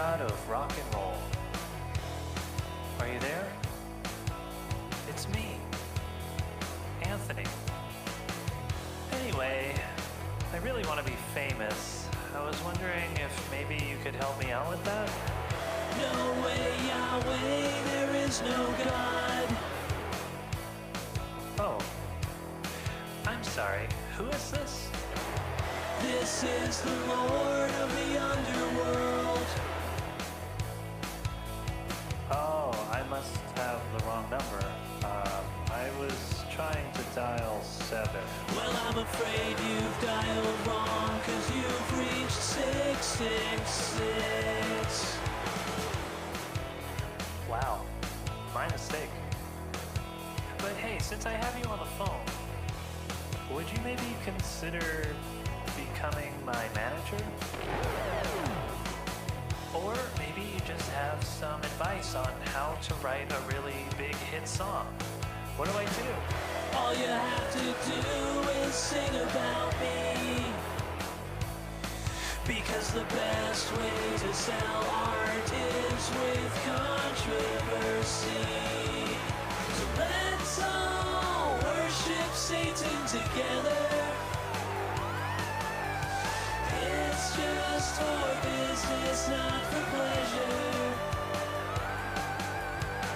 god of rock and roll. Are you there? It's me, Anthony. Anyway, I really want to be famous. I was wondering if maybe you could help me out with that? No way, Yahweh, there is no God. Oh. I'm sorry, who is this? This is the Lord of the Underworld. Oh, I must have the wrong number. I was trying to dial 7. Well, I'm afraid you've dialed wrong, 'cause you've reached 666. Wow, my mistake. But hey, since I have you on the phone, would you maybe consider becoming my manager? Or maybe you just have some advice on how to write a really big hit song. What do I do? All you have to do is sing about me. Because the best way to sell art is with controversy. So let's all worship Satan together. It's just for business, not for pleasure.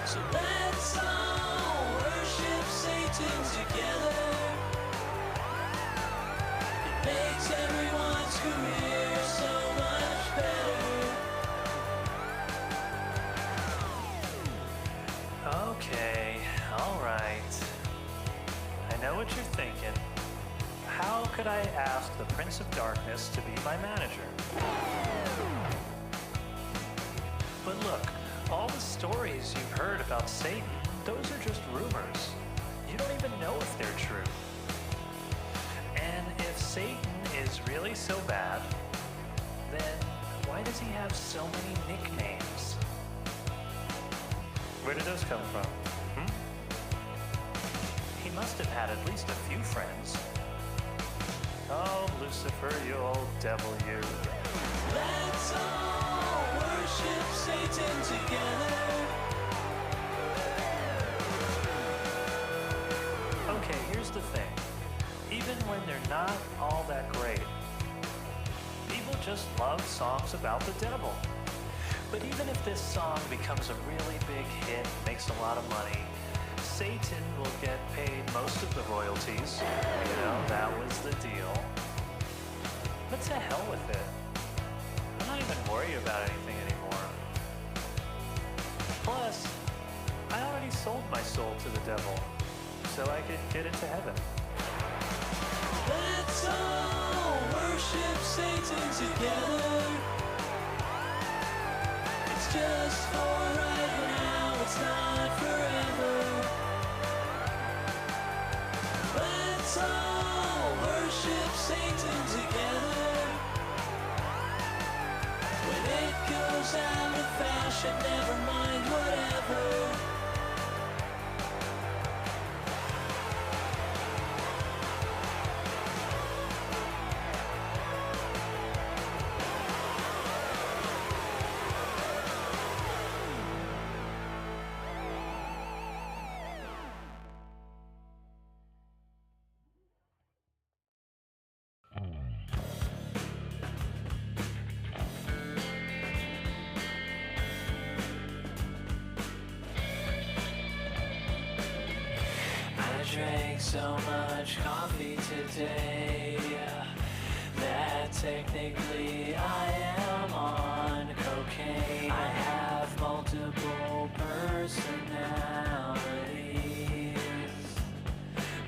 So let's all worship Satan together. It makes everyone's career so much better. Okay, alright. I know what you're thinking. How could I ask the Prince of Darkness to be my manager? But look, all the stories you've heard about Satan, those are just rumors. You don't even know if they're true. And if Satan is really so bad, then why does he have so many nicknames? Where did those come from? He must have had at least a few friends. Oh, Lucifer, you old devil, you. Let's all worship Satan together. Okay, here's the thing. Even when they're not all that great, people just love songs about the devil. But even if this song becomes a really big hit, makes a lot of money, Satan will get paid most of the royalties. You know, that was the deal. But to hell with it. I'm not even worried about anything anymore. Plus, I already sold my soul to the devil, so I could get into heaven. Let's all worship Satan together. It's just for right now, it's not forever. Let's all worship Satan together. When it goes out of fashion, never mind whatever. Drank so much coffee today that technically I am on cocaine. I have multiple personalities,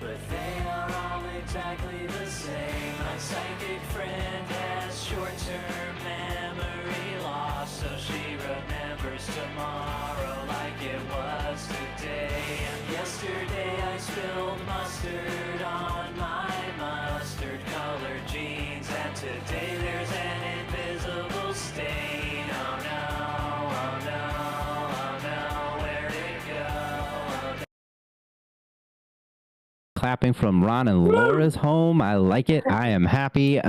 but they are all exactly the same. My psychic friend has short-term memory loss, so she remembers tomorrow like it was today. And yesterday I spilled mustard on my mustard-colored jeans, and today there's an invisible stain. Oh no, oh no, oh no, where'd it go? clapping from Ron and Laura's home. I like it. I am happy.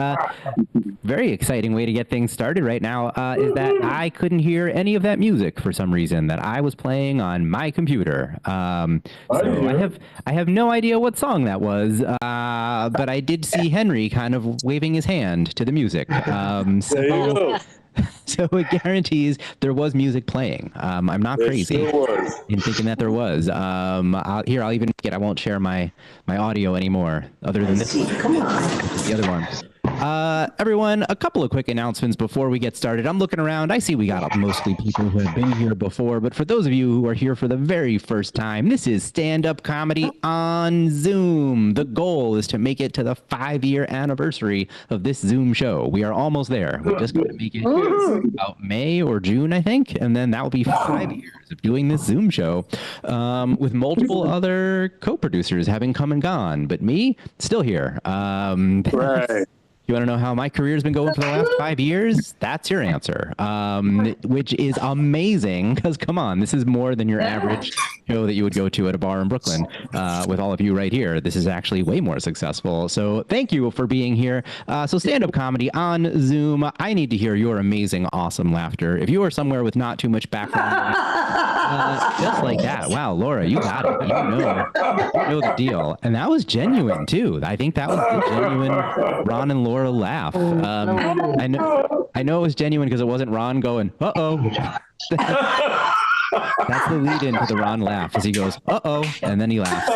Very exciting way to get things started right now is that I couldn't hear any of that music for some reason that I was playing on my computer. So I have no idea what song that was, but I did see Henry kind of waving his hand to the music. There you go. So it guarantees there was music playing. I'm not crazy in thinking that there was. I'll even make it. I won't share my audio anymore, other than this. Come on. The other one. Everyone, a couple of quick announcements before we get started. I'm looking around. I see we got mostly people who have been here before, but for those of you who are here for the very first time, this is stand-up comedy on Zoom. The goal is to make it to the 5-year anniversary of this Zoom show. We are almost there. We're just going to make it about May or June, I think, and then that will be 5 years of doing this Zoom show with multiple other co-producers having come and gone, but me, still here. Right. You want to know how my career's been going for the last 5 years? That's your answer, which is amazing because, come on, this is more than your average show that you would go to at a bar in Brooklyn with all of you right here. This is actually way more successful. So thank you for being here. So stand-up comedy on Zoom. I need to hear your amazing, awesome laughter. If you are somewhere with not too much background, just like that. Wow, Laura, you got it. You know the deal. And that was genuine, too. I think that was the genuine Ron and Laura laugh. I know it was genuine because it wasn't Ron going, uh-oh. That's the lead into the Ron laugh, as he goes, uh-oh, and then he laughs.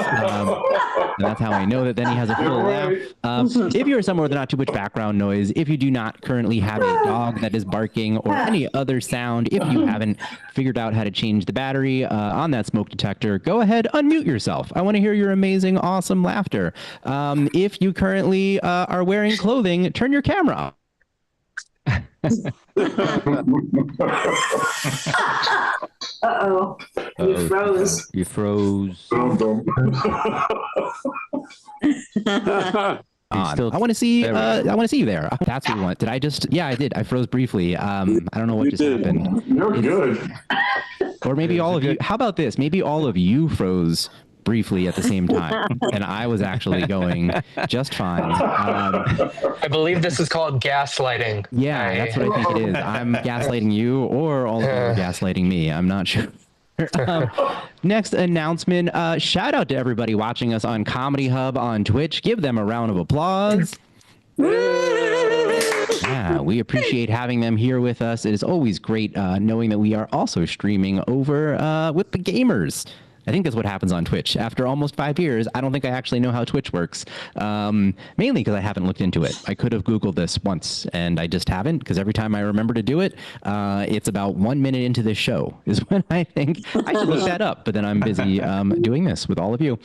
And that's how I know that then he has a full laugh. If you're somewhere with not too much background noise, if you do not currently have a dog that is barking or any other sound, if you haven't figured out how to change the battery on that smoke detector, go ahead, unmute yourself. I want to hear your amazing, awesome laughter. If you currently are wearing clothing, turn your camera off. Uh-oh. You froze. You froze. I want to see. I want to see you there. That's what we want. Did I just? Yeah, I did. I froze briefly. I don't know what just happened. You're good. Or maybe all of you. How about this? Maybe all of you froze briefly at the same time, and I was actually going just fine. I believe this is called gaslighting. Yeah, that's what I think it is. I'm gaslighting you, or all of you are gaslighting me. I'm not sure. Next announcement, shout out to everybody watching us on Comedy Hub on Twitch. Give them a round of applause. Yeah, we appreciate having them here with us. It is always great knowing that we are also streaming over with the gamers. I think that's what happens on Twitch. After almost 5 years, I don't think I actually know how Twitch works, mainly because I haven't looked into it. I could have Googled this once, and I just haven't, because every time I remember to do it, it's about 1 minute into this show is when I think I should look that up, but then I'm busy doing this with all of you.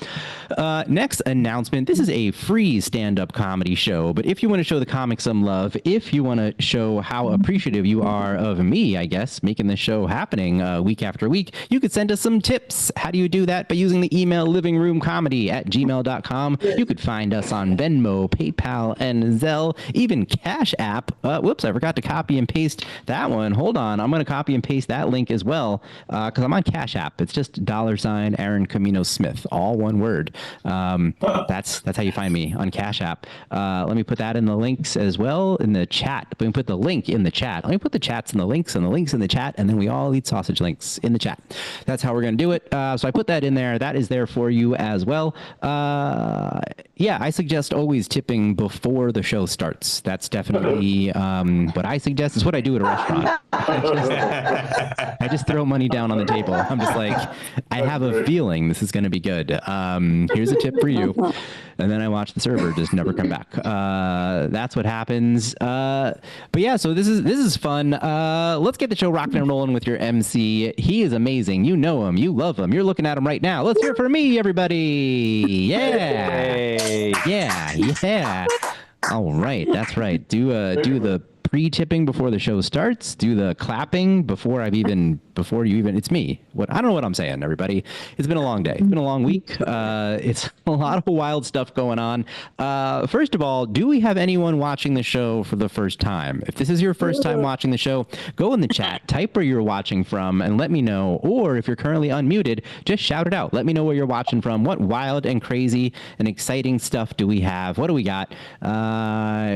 Next announcement, this is a free stand-up comedy show, but if you want to show the comics some love, if you want to show how appreciative you are of me, I guess, making this show happening week after week, you could send us some tips. How do you do that? By using the email livingroomcomedy@gmail.com. You could find us on Venmo, PayPal, and Zelle, even Cash App. Whoops, I forgot to copy and paste that one. Hold on, I'm going to copy and paste that link as well because I'm on Cash App. It's just $ Aaron Kominos-Smith, all one word. That's how you find me on Cash App. Let me put that in the links as well in the chat. Let me put the link in the chat. Let me put the chats in the links and the links in the chat, and then we all eat sausage links in the chat. That's how we're going to do it. So I put that in there. That is there for you as well. Yeah, I suggest always tipping before the show starts. That's definitely what I suggest. It's what I do at a restaurant. I just throw money down on the table. I'm just like, I have a feeling this is going to be good. Here's a tip for you. And then I watch the server just never come back. That's what happens. But yeah, so this is fun. Let's get the show rocking and rolling with your MC. He is amazing. You know him. You love him. You're looking at him right now. Let's hear it for me, everybody. Yeah. Yeah. All right. That's right. Do the pre-tipping before the show starts, do the clapping before it's me. I don't know what I'm saying, everybody. It's been a long day. It's been a long week. It's a lot of wild stuff going on. First of all, do we have anyone watching the show for the first time? If this is your first time watching the show, go in the chat, type where you're watching from, and let me know. Or if you're currently unmuted, just shout it out. Let me know where you're watching from. What wild and crazy and exciting stuff do we have? What do we got?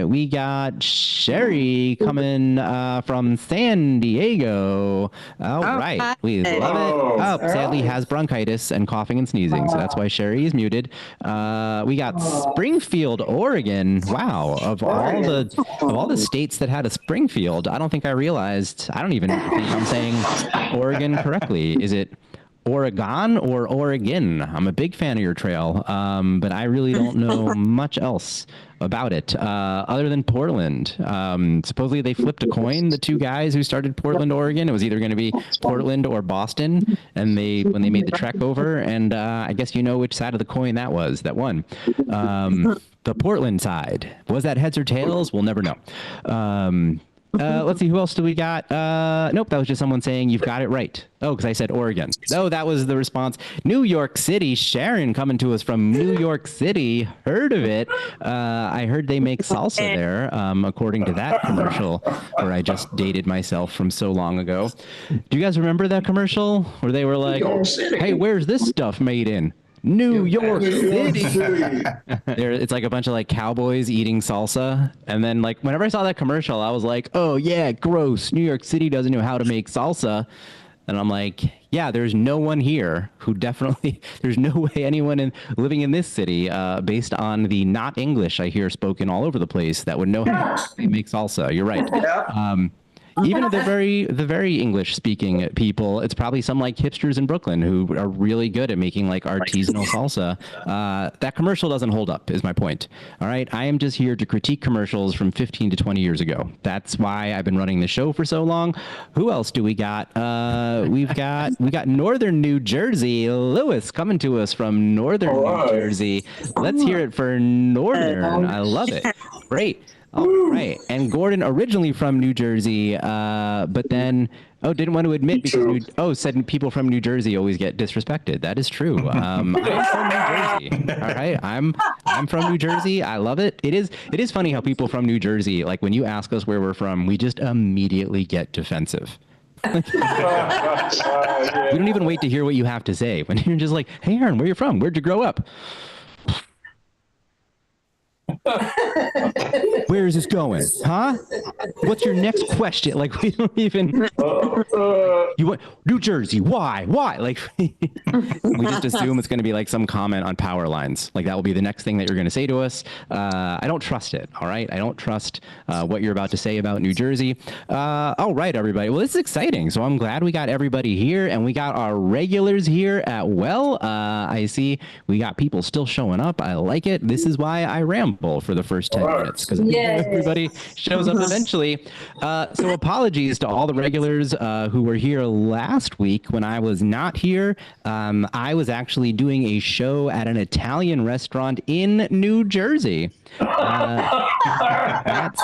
We got Sherry coming from San Diego. All right. We love it. Oh, sadly has bronchitis and coughing and sneezing, so that's why Sherry is muted. We got Springfield, Oregon. Wow. Of all the states that had a Springfield, I don't think I realized. I don't even think I'm saying Oregon correctly. Is it Oregon or Oregon? I'm a big fan of your trail, but I really don't know much else about it other than Portland. Supposedly they flipped a coin, the two guys who started Portland, Oregon. It was either going to be Portland or Boston, and when they made the trek over, and I guess you know which side of the coin that was that won. The Portland side. Was that heads or tails? We'll never know. Let's see, who else do we got? Nope, that was just someone saying you've got it right. Oh, because I said Oregon. Oh, that was the response. New York City. Sharon coming to us from New York City. Heard of it. I heard they make salsa there, according to that commercial where I just dated myself from so long ago. Do you guys remember that commercial where they were like, hey, where's this stuff made in? New York City. It's like a bunch of like cowboys eating salsa, and then like whenever I saw that commercial, I was like, oh yeah, gross. New York City doesn't know how to make salsa. And I'm like, yeah, there's no one here there's no way anyone living in this city, based on the not English I hear spoken all over the place, that would know how to make salsa. You're right. Even the very English speaking people, it's probably some like hipsters in Brooklyn who are really good at making like artisanal salsa. That commercial doesn't hold up, is my point. All right. I am just here to critique commercials from 15 to 20 years ago. That's why I've been running the show for so long. Who else do we got? We got Northern New Jersey. Lewis coming to us from Northern New Jersey. Let's hear it for Northern. I love it. Great. All right. And Gordon, originally from New Jersey, but then, didn't want to admit because, said people from New Jersey always get disrespected. That is true. I'm from New Jersey. All right. I'm from New Jersey. I love it. It is funny how people from New Jersey, like when you ask us where we're from, we just immediately get defensive. We don't even wait to hear what you have to say. When you're just like, hey, Aaron, where you from? Where'd you grow up? Where is this going? Huh? What's your next question? Like, we don't even. You want New Jersey? Why? Like, we just assume it's going to be like some comment on power lines. Like that will be the next thing that you're going to say to us. I don't trust it. All right, I don't trust what you're about to say about New Jersey. All right, everybody. Well, this is exciting. So I'm glad we got everybody here, and we got our regulars here at Well. I see we got people still showing up. I like it. This is why I ramble for the first 10 minutes, because everybody shows up eventually. So apologies to all the regulars who were here last week when I was not here. I was actually doing a show at an Italian restaurant in New Jersey. That's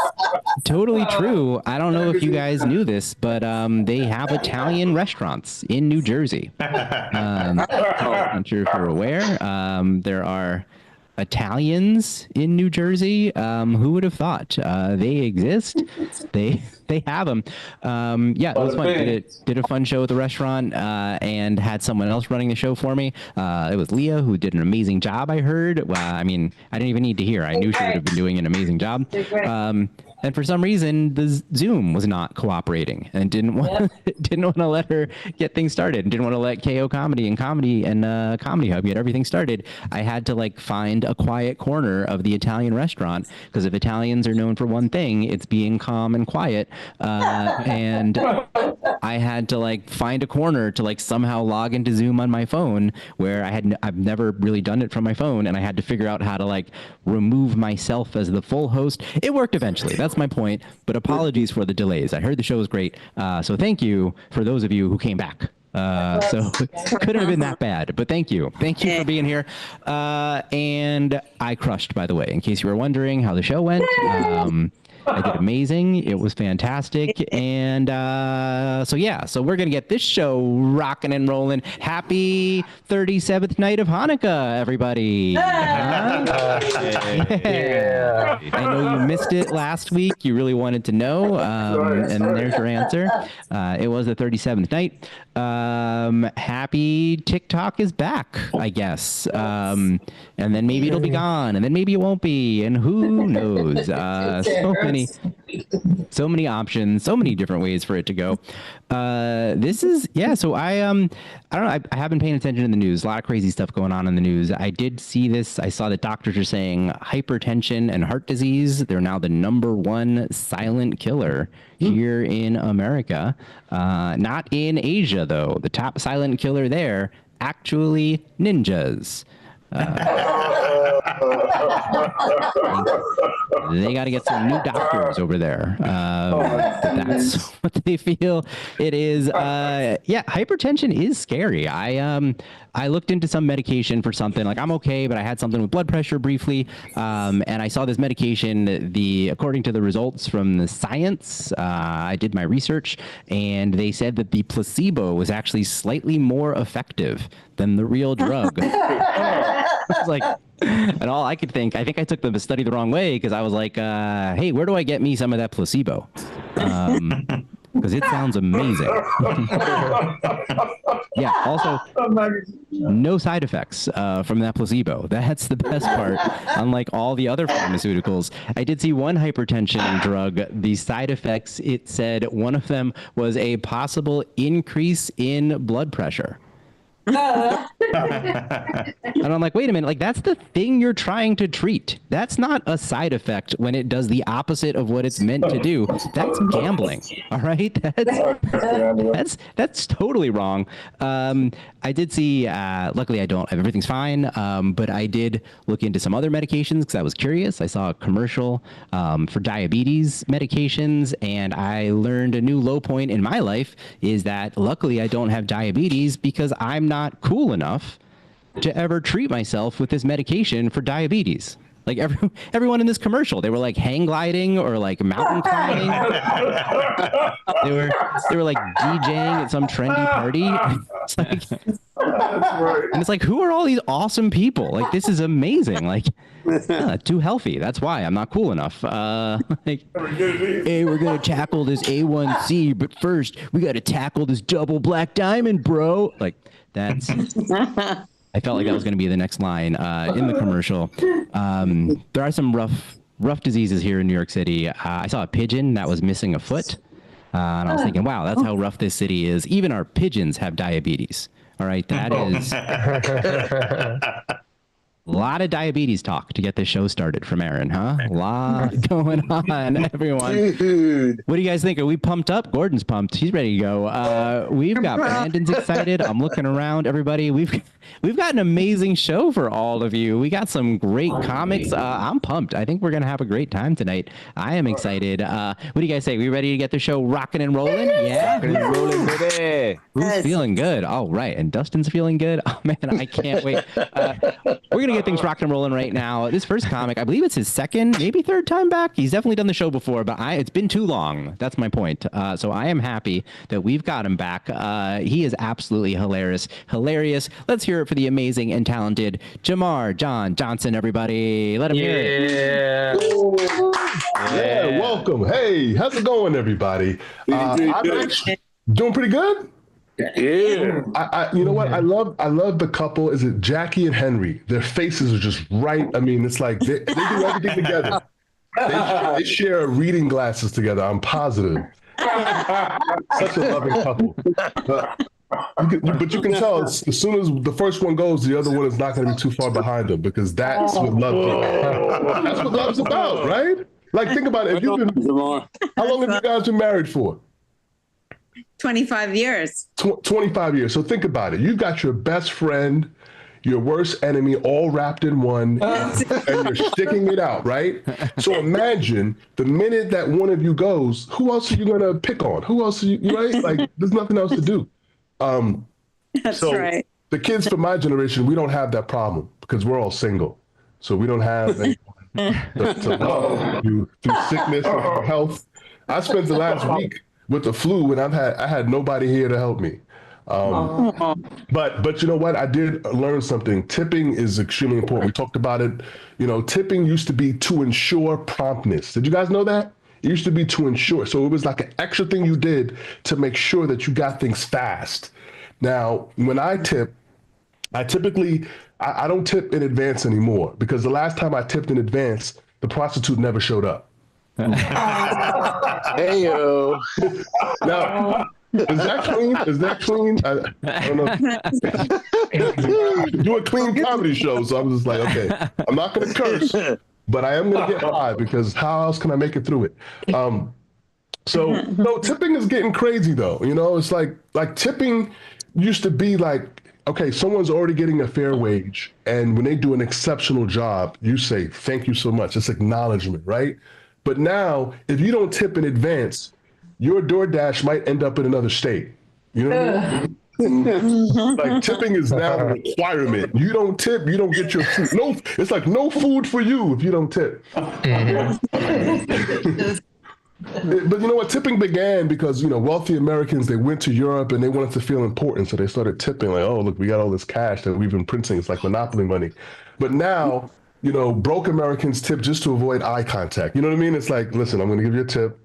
totally true. I don't know if you guys knew this, but they have Italian restaurants in New Jersey. I'm sure if you're aware. There are Italians in New Jersey. Who would have thought? They exist. They have them. Yeah, it was fun. Did a fun show at the restaurant, and had someone else running the show for me. It was Leah, who did an amazing job, I heard. I mean, I didn't even need to hear. I knew she would have been doing an amazing job. And for some reason, the Zoom was not cooperating, and didn't want to let her get things started, and didn't want to let KO Comedy and Comedy Hub get everything started. I had to like find a quiet corner of the Italian restaurant, because if Italians are known for one thing, it's being calm and quiet. And I had to like find a corner to like somehow log into Zoom on my phone, where I've never really done it from my phone, and I had to figure out how to like remove myself as the full host. It worked eventually. That's my point, but apologies for the delays. I heard the show was great, so thank you for those of you who came back. So couldn't have been that bad, but thank you for being here. And I crushed, by the way, in case you were wondering how the show went. I did amazing. It was fantastic. And so we're going to get this show rocking and rolling. Happy 37th night of Hanukkah, everybody. Yeah. I know you missed it last week. You really wanted to know. And there's your answer. It was the 37th night. Happy TikTok is back, I guess. And then maybe it'll be gone. And then maybe it won't be. And who knows? So many options, so many different ways for it to go. So I don't know. I have been paying attention to the news. A lot of crazy stuff going on in the news. I did see this. I saw that doctors are saying hypertension and heart disease, they're now the #1 silent killer here in America. Not in Asia, though. The top silent killer there, actually ninjas. They got to get some new doctors over there. That's what they feel it is. Hypertension is scary. I looked into some medication for something. Like, I'm okay, but I had something with blood pressure briefly. And I saw this medication, according to the results from the science, I did my research, and they said that the placebo was actually slightly more effective than the real drug. I was like, and all I could think, I think I took the study the wrong way, because I was like, hey, where do I get me some of that placebo? Because it sounds amazing. Yeah, also, no side effects from that placebo. That's the best part, unlike all the other pharmaceuticals. I did see one hypertension drug. The side effects, it said one of them was a possible increase in blood pressure. And I'm like, wait a minute, like, that's the thing you're trying to treat. That's not a side effect when it does the opposite of what it's meant to do. That's gambling. All right. That's totally wrong. I did see, luckily I don't, everything's fine. But I did look into some other medications because I was curious. I saw a commercial for diabetes medications, and I learned a new low point in my life is that luckily I don't have diabetes because I'm not cool enough to ever treat myself with this medication for diabetes. Like everyone in this commercial, they were like hang gliding or like mountain climbing. They were like DJing at some trendy party. It's like, and it's like, who are all these awesome people? Like, this is amazing. Like, too healthy. That's why I'm not cool enough. Like, hey, we're gonna tackle this A1C, but first we got to tackle this double black diamond, bro. Like, that's. I felt like that was going to be the next line in the commercial. There are some rough diseases here in New York City. I saw a pigeon that was missing a foot. And I was thinking, wow, that's how rough this city is. Even our pigeons have diabetes. All right, that is a lot of diabetes talk to get this show started from Aaron, huh? A lot going on, everyone. Dude. What do you guys think? Are we pumped up? Gordon's pumped. He's ready to go. We've got Brandon's excited. I'm looking around, everybody. We've got an amazing show for all of you. We got some great comics. I'm pumped. I think we're going to have a great time tonight. I am excited. What do you guys say? We ready to get the show rocking and rolling? Yeah? Rolling, baby. Who's feeling good? All right. And Dustin's feeling good. Oh, man, I can't wait. We're going to get things rocking and rolling right now. This first comic, I believe it's his second, maybe third time back. He's definitely done the show before, but it's been too long. That's my point. So I am happy that we've got him back. He is absolutely hilarious. Let's hear it for the amazing and talented Jamar John Johnson, everybody. Let him hear it. Yeah, welcome. Hey, how's it going, everybody? I'm actually doing pretty good. Yeah. You know what? I love the couple. Is it Jackie and Henry? Their faces are just right. I mean, it's like they do everything together. They share reading glasses together. I'm positive. Such a loving couple. But you can tell as soon as the first one goes, the other one is not going to be too far behind them, because that's what love is. That's what love's about, right? Like, think about it. How long have you guys been married for? 25 years. 25 years. So think about it. You've got your best friend, your worst enemy, all wrapped in one, and you're sticking it out, right? So imagine the minute that one of you goes, who else are you going to pick on? Who else are you, right? Like, there's nothing else to do. That's right. The kids from my generation, we don't have that problem because we're all single. So we don't have anyone through sickness or health. I spent the last week with the flu, and I had nobody here to help me. But you know what? I did learn something. Tipping is extremely important. We talked about it. You know, tipping used to be to ensure promptness. Did you guys know that? It used to be to ensure. So it was like an extra thing you did to make sure that you got things fast. Now, when I tip, I don't tip in advance anymore, because the last time I tipped in advance, the prostitute never showed up. Hey yo. Now, is that clean? Is that clean? I don't know. Do a clean comedy show, so I'm just like, okay, I'm not going to curse, but I am going to get high, because how else can I make it through it? So no, tipping is getting crazy though. You know, it's like tipping used to be like, okay, someone's already getting a fair wage, and when they do an exceptional job, you say, thank you so much. It's acknowledgement, right? But now, if you don't tip in advance, your DoorDash might end up in another state. You know what I mean? Like, tipping is now a requirement. You don't tip, you don't get your food. No, it's like no food for you if you don't tip. But you know what? Tipping began because, you know, wealthy Americans, they went to Europe and they wanted to feel important. So they started tipping, like, oh, look, we got all this cash that we've been printing. It's like Monopoly money. But now, you know, broke Americans tip just to avoid eye contact. You know what I mean? It's like, listen, I'm going to give you a tip.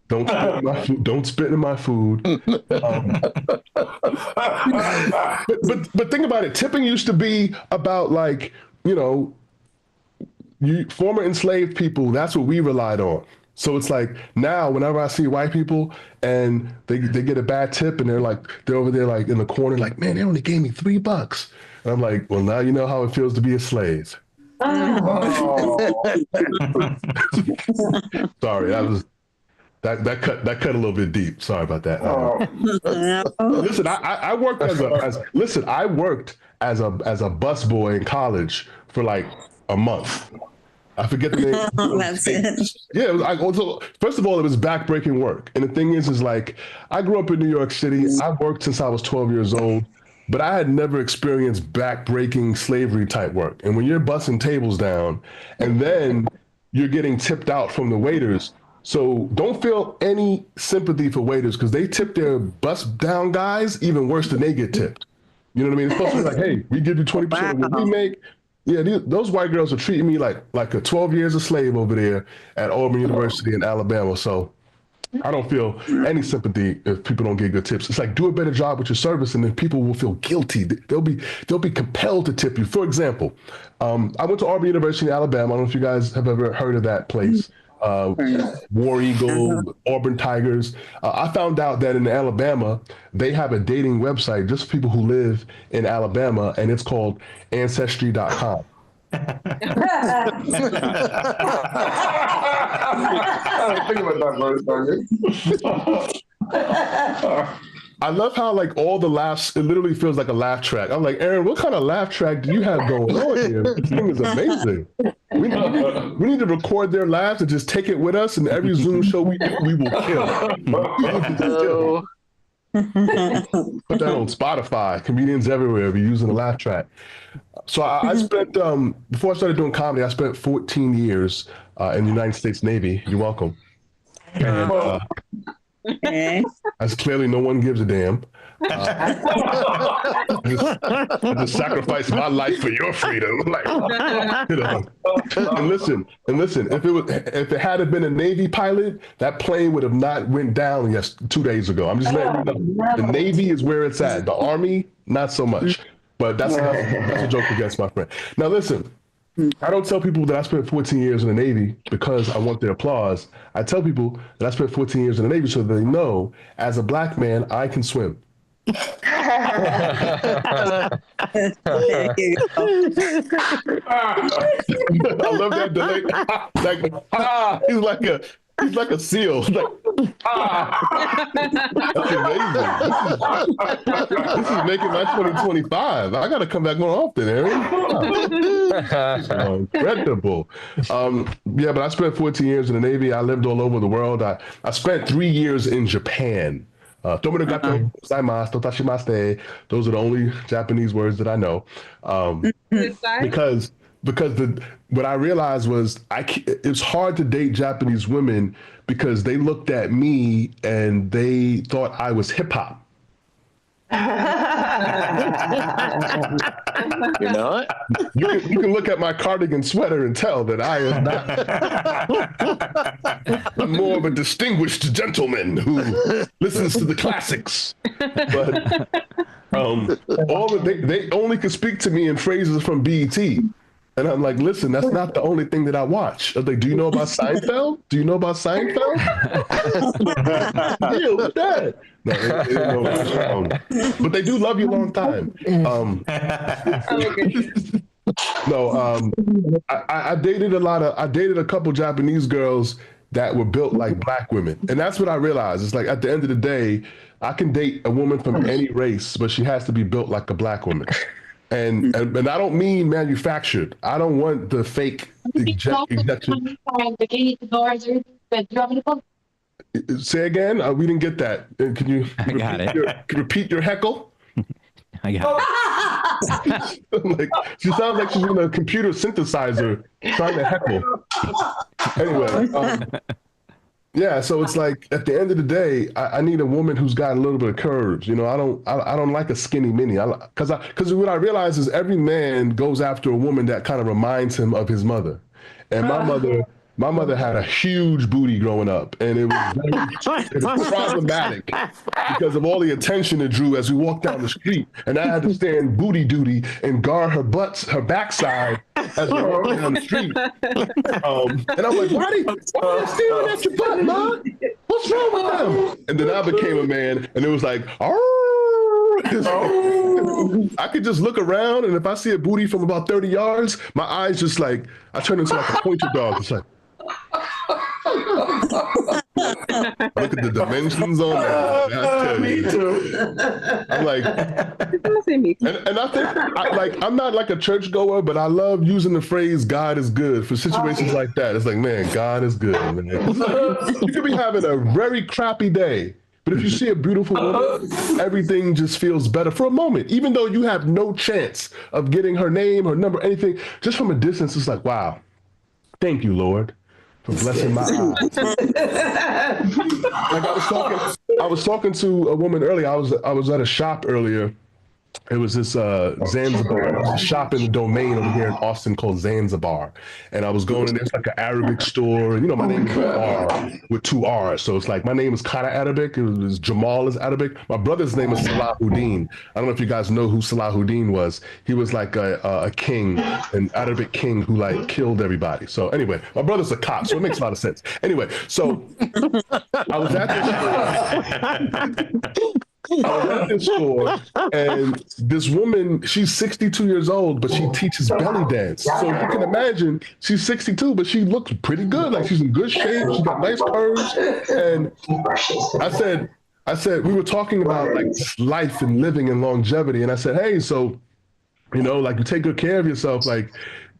Don't spit in my food. Don't spit in my food. But think about it. Tipping used to be about, like, you know, former enslaved people. That's what we relied on. So it's like now, whenever I see white people and they get a bad tip and they're over there like in the corner, like, man, they only gave me $3. And I'm like, well, now you know how it feels to be a slave. Oh. Sorry, that cut a little bit deep. Sorry about that. Listen, I worked as a busboy in college for like a month. I forget the name. That's it. Yeah, first of all, it was backbreaking work. And the thing is like, I grew up in New York City. I worked since I was 12 years old, but I had never experienced backbreaking slavery type work. And when you're busting tables down and then you're getting tipped out from the waiters, so don't feel any sympathy for waiters, because they tip their bust down guys even worse than they get tipped. You know what I mean? It's supposed to be like, hey, we give you 20% of what we make. Yeah, those white girls are treating me like a 12 years a slave over there at Auburn University in Alabama. So I don't feel any sympathy if people don't get good tips. It's like, do a better job with your service, and then people will feel guilty. They'll be compelled to tip you. For example, I went to Auburn University in Alabama. I don't know if you guys have ever heard of that place. War Eagle, Auburn Tigers. I found out that in Alabama, they have a dating website just for people who live in Alabama, and it's called Ancestry.com. I think about that. I love how, like, all the laughs, it literally feels like a laugh track. I'm like, Aaron, what kind of laugh track do you have going on here? This thing is amazing. We need to record their laughs and just take it with us, and every Zoom show we do, we will kill. Put that on Spotify. Comedians everywhere be using the laugh track. So I spent, before I started doing comedy, I spent 14 years in the United States Navy. You're welcome. And, as clearly no one gives a damn. I just sacrificed my life for your freedom. Like, you know. And listen, if it had been a Navy pilot, that plane would have not went down 2 days ago. I'm just letting you know. The Navy is where it's at. The Army, not so much. But that's a joke against my friend. Now listen, I don't tell people that I spent 14 years in the Navy because I want their applause. I tell people that I spent 14 years in the Navy so they know, as a black man, I can swim. I love that delay. He's like a seal. Like, that's amazing. This is making my 2025. I got to come back more often, Aaron. Incredible. Yeah, but I spent 14 years in the Navy. I lived all over the world. I spent 3 years in Japan. Those are the only Japanese words that I know. Because because what I realized was it's hard to date Japanese women because they looked at me and they thought I was hip hop. You know what? You can look at my cardigan sweater and tell that I am not. I'm more of a distinguished gentleman who listens to the classics. But they only could speak to me in phrases from BET. And I'm like, listen, that's not the only thing that I watch. I was like, do you know about Seinfeld? Do you know about Seinfeld? Yeah, what's that? No, they don't know. But they do love you a long time. I dated a couple Japanese girls that were built like black women. And that's what I realized. It's like, at the end of the day, I can date a woman from any race, but she has to be built like a black woman. And I don't mean manufactured. I don't want the fake injection. Say again? We didn't get that. Can you repeat your heckle? I got it. She sounds like she's in a computer synthesizer trying to heckle. Anyway, yeah. So it's like, at the end of the day, I need a woman who's got a little bit of curves. You know, I don't like a skinny mini. Because what I realize is every man goes after a woman that kind of reminds him of his mother, and my mother had a huge booty growing up, and it was problematic because of all the attention it drew as we walked down the street, and I had to stand booty duty and guard her backside as we walked down the street. And I'm like, why are you staring at your butt, Mom? What's wrong with them? And then I became a man, and it was like, I could just look around, and if I see a booty from about 30 yards, my eyes just like, I turn into like a pointer dog. It's like, look at the dimensions on that. Me too. I'm like, and I think I'm not like a churchgoer, but I love using the phrase "God is good" for situations like that. It's like, man, God is good. Man. You could be having a very crappy day, but if you see a beautiful woman, everything just feels better for a moment, even though you have no chance of getting her name, her number, anything. Just from a distance, it's like, wow, thank you, Lord, for blessing my eyes. Like I was talking to a woman earlier. I was at a shop earlier. It was this Zanzibar shop in the Domain over here in Austin called Zanzibar. And I was going in there, it's like an Arabic store. And, you know, my name is R with 2 R's. So it's like, my name is kind of Arabic. It was Jamal is Arabic. My brother's name is Salahuddin. I don't know if you guys know who Salahuddin was. He was like a king, an Arabic king who like killed everybody. So anyway, my brother's a cop, so it makes a lot of sense. Anyway, so I was at this store, and this woman, she's 62 years old, but she teaches belly dance. So you can imagine, she's 62, but she looks pretty good. Like, she's in good shape. She's got nice curves. And I said, we were talking about like life and living and longevity. And I said, hey, so, you know, like, you take good care of yourself. Like,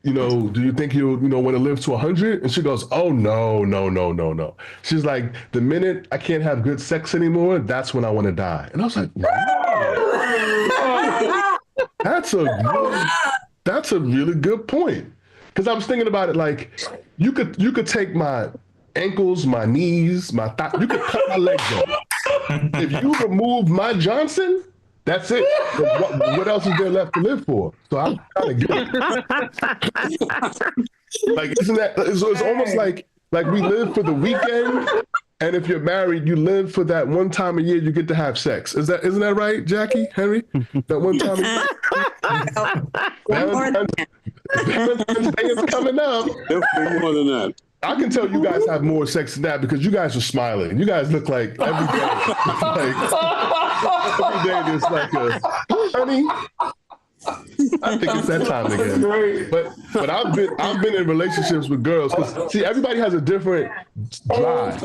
you know, do you think you'll, want to live to 100? And she goes, oh, no. She's like, the minute I can't have good sex anymore, that's when I want to die. And I was like, wow. That's a really good point. Because I was thinking about it, like, you could take my ankles, my knees, my thigh, you could cut my legs off. If you remove my Johnson, that's it. What else is there left to live for? So I'm kind of good. Like, isn't that? It's almost like we live for the weekend, and if you're married, you live for that one time a year you get to have sex. Isn't that right, Jackie, Henry? That one time a year. Valentine's Day is coming up. Definitely more than that. I can tell you guys have more sex than that because you guys are smiling. You guys look like every day. Every day there's like a, honey, I think it's that time again. But I've been in relationships with girls because, see, everybody has a different drive.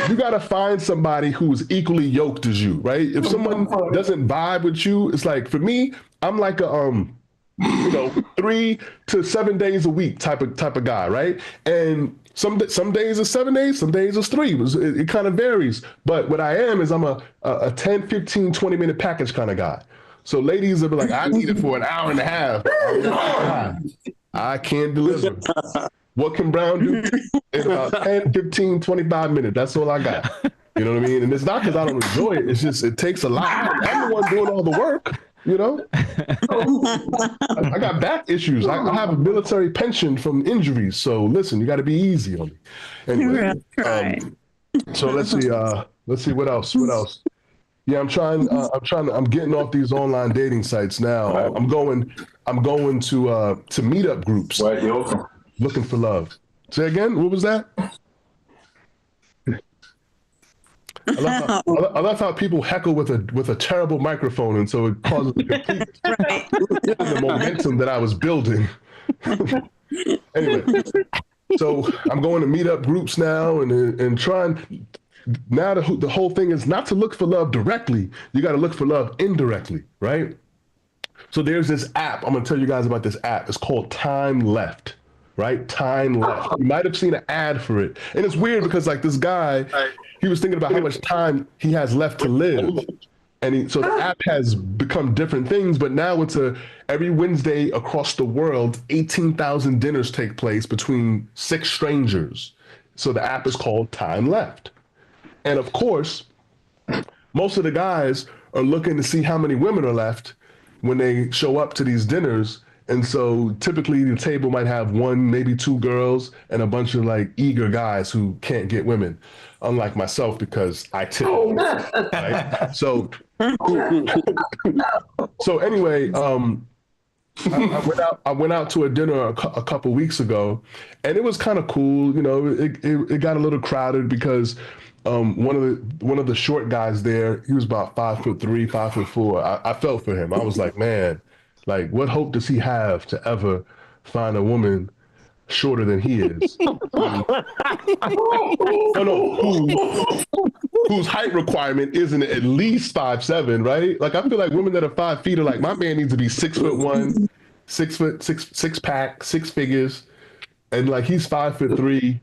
You got to find somebody who's equally yoked as you, right? If someone doesn't vibe with you, it's like, for me, I'm like a 3 to 7 days a week type of guy, right? And some days is 7 days, some days is 3. It kind of varies. But what I am is I'm a 10, 15, 20-minute package kind of guy. So ladies will be like, I need it for an hour and a half. I can't deliver. What can Brown do in about 10, 15, 25 minutes? That's all I got. You know what I mean? And it's not because I don't enjoy it. It's just, it takes a lot. I'm the one doing all the work, you know? I got back issues. I have a military pension from injuries. So listen, you got to be easy on me. Anyway, so let's see what else. Yeah, I'm getting off these online dating sites now. I'm going to meetup groups. Looking for love. Say again, what was that? I love how people heckle with a terrible microphone, and so it causes the complete the momentum that I was building. Anyway, so I'm going to meet up groups now and trying. Now the whole thing is not to look for love directly. You got to look for love indirectly, right? So there's this app. I'm going to tell you guys about this app. It's called Time Left. Right? Time Left. You might have seen an ad for it. And it's weird because like this guy, he was thinking about how much time he has left to live. And so the app has become different things, but now it's every Wednesday across the world, 18,000 dinners take place between 6 strangers. So the app is called Time Left. And of course, most of the guys are looking to see how many women are left when they show up to these dinners. And so typically the table might have 1, maybe 2 girls and a bunch of like eager guys who can't get women, unlike myself because I tip. Right? So anyway, I went out to a dinner a couple weeks ago, and it was kind of cool. You know, it got a little crowded because one of the short guys there, he was about 5'3", 5'4". I felt for him. I was like, man. Like, what hope does he have to ever find a woman shorter than he is? Whose height requirement isn't at least 5'7", right? Like, I feel like women that are 5 feet are like, my man needs to be 6'1", 6 pack, 6 figures, and like he's 5'3".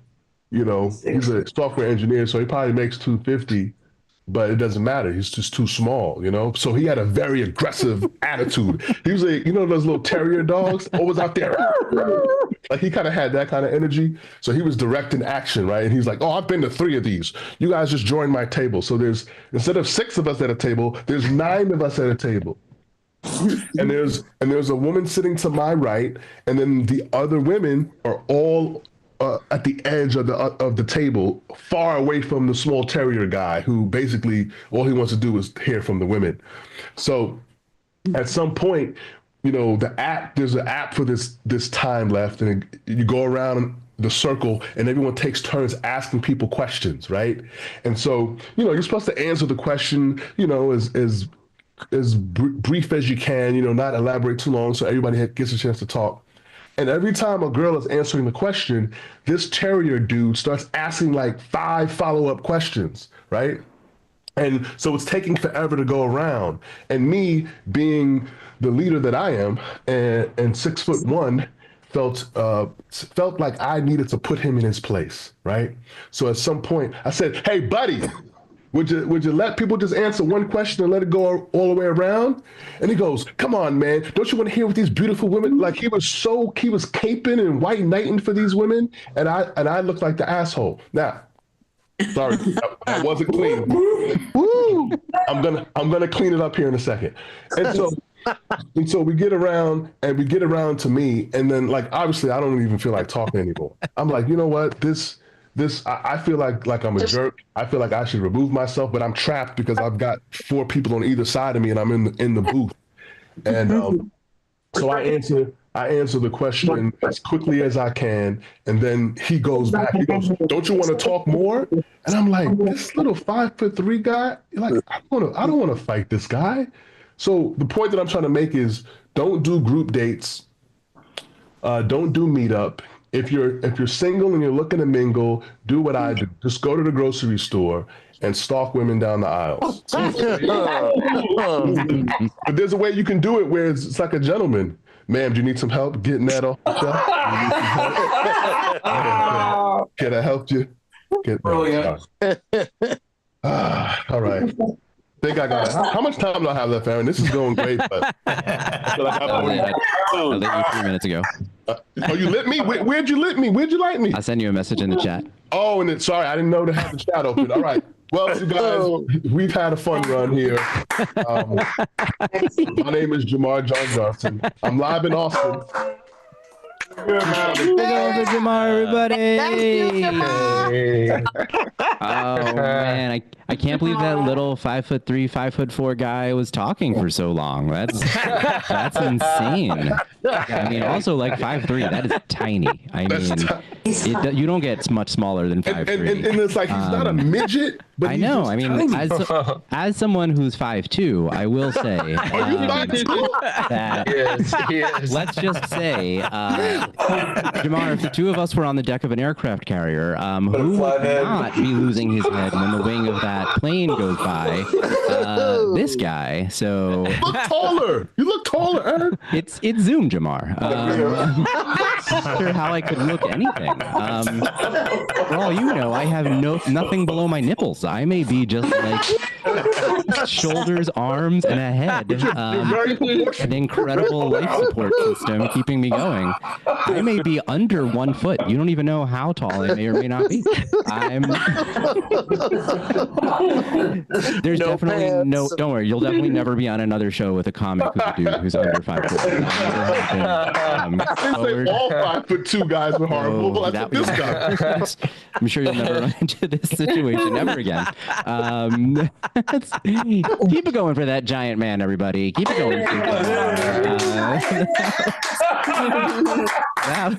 You know, he's a software engineer, so he probably makes 250. But it doesn't matter. He's just too small, you know? So he had a very aggressive attitude. He was like, you know, those little terrier dogs always out there. Like he kind of had that kind of energy. So he was directing action, right? And he's like, oh, I've been to 3 of these. You guys just join my table. So there's, instead of 6 of us at a table, there's 9 of us at a table. And there's a woman sitting to my right. And then the other women are all at the edge of the table, far away from the small terrier guy who basically all he wants to do is hear from the women. So at some point, you know, there's an app for this Time Left, and you go around the circle and everyone takes turns asking people questions, right? And so, you know, you're supposed to answer the question, you know, as brief as you can, you know, not elaborate too long so everybody gets a chance to talk. And every time a girl is answering the question, this terrier dude starts asking like 5 follow-up questions, right? And so it's taking forever to go around. And me being the leader that I am and 6'1", felt like I needed to put him in his place, right? So at some point I said, hey, buddy, would you let people just answer one question and let it go all the way around? And he goes, come on, man. Don't you want to hear what these beautiful women, like he was caping and white knighting for these women. And I looked like the asshole. Now, sorry, that wasn't clean. Woo! I'm gonna clean it up here in a second. And so we get around to me, and then like obviously I don't even feel like talking anymore. I'm like, you know what? I feel like I'm a jerk. I feel like I should remove myself, but I'm trapped because I've got 4 people on either side of me, and I'm in the booth. And so I answer the question as quickly as I can, and then he goes back. He goes, "Don't you want to talk more?" And I'm like, "This little 5'3" guy, like I don't want to fight this guy." So the point that I'm trying to make is, don't do group dates. Don't do meetup. If you're single and you're looking to mingle, do what I do. Just go to the grocery store and stalk women down the aisles. But there's a way you can do it where it's like a gentleman. Ma'am, do you need some help getting that off the shelf? Can I help you? All right. Think I got it. How much time do I have left, Aaron? This is going great, but I feel like I'll let you 3 minutes ago. Oh, you lit me? Where'd you lit me? Where'd you light me? I'll send you a message in the chat. Oh, and sorry, I didn't know to have the chat open. All right. Well, you guys, we've had a fun run here. My name is Jamar John Dustin. I'm live in Austin. Big old for Jamar, everybody! Oh man, I can't believe that little 5'3", 5'4" guy was talking for so long. That's insane. I mean, also like 5'3", that is tiny. I mean, you don't get much smaller than 5'3". And it's like he's not a midget, but I know. I mean, as someone who's 5'2", I will say that He is. let's just say, Jamar, if the two of us were on the deck of an aircraft carrier, who would not be losing his head when the wing of that plane goes by? This guy. So you look taller, Aaron. it's Zoom, Jamar. I'm not sure how I could look anything. For all you know, I have nothing below my nipples. I may be just like shoulders, arms, and a head. An incredible life support system keeping me going. I may be under 1 foot. You don't even know how tall I may or may not be. There's definitely no. Don't worry. You'll definitely never be on another show with a comic who's under 5 foot. All 5'2" guys were horrible. I think this guy. I'm sure you'll never run into this situation ever again. Keep it going for that giant man, everybody. Keep it going.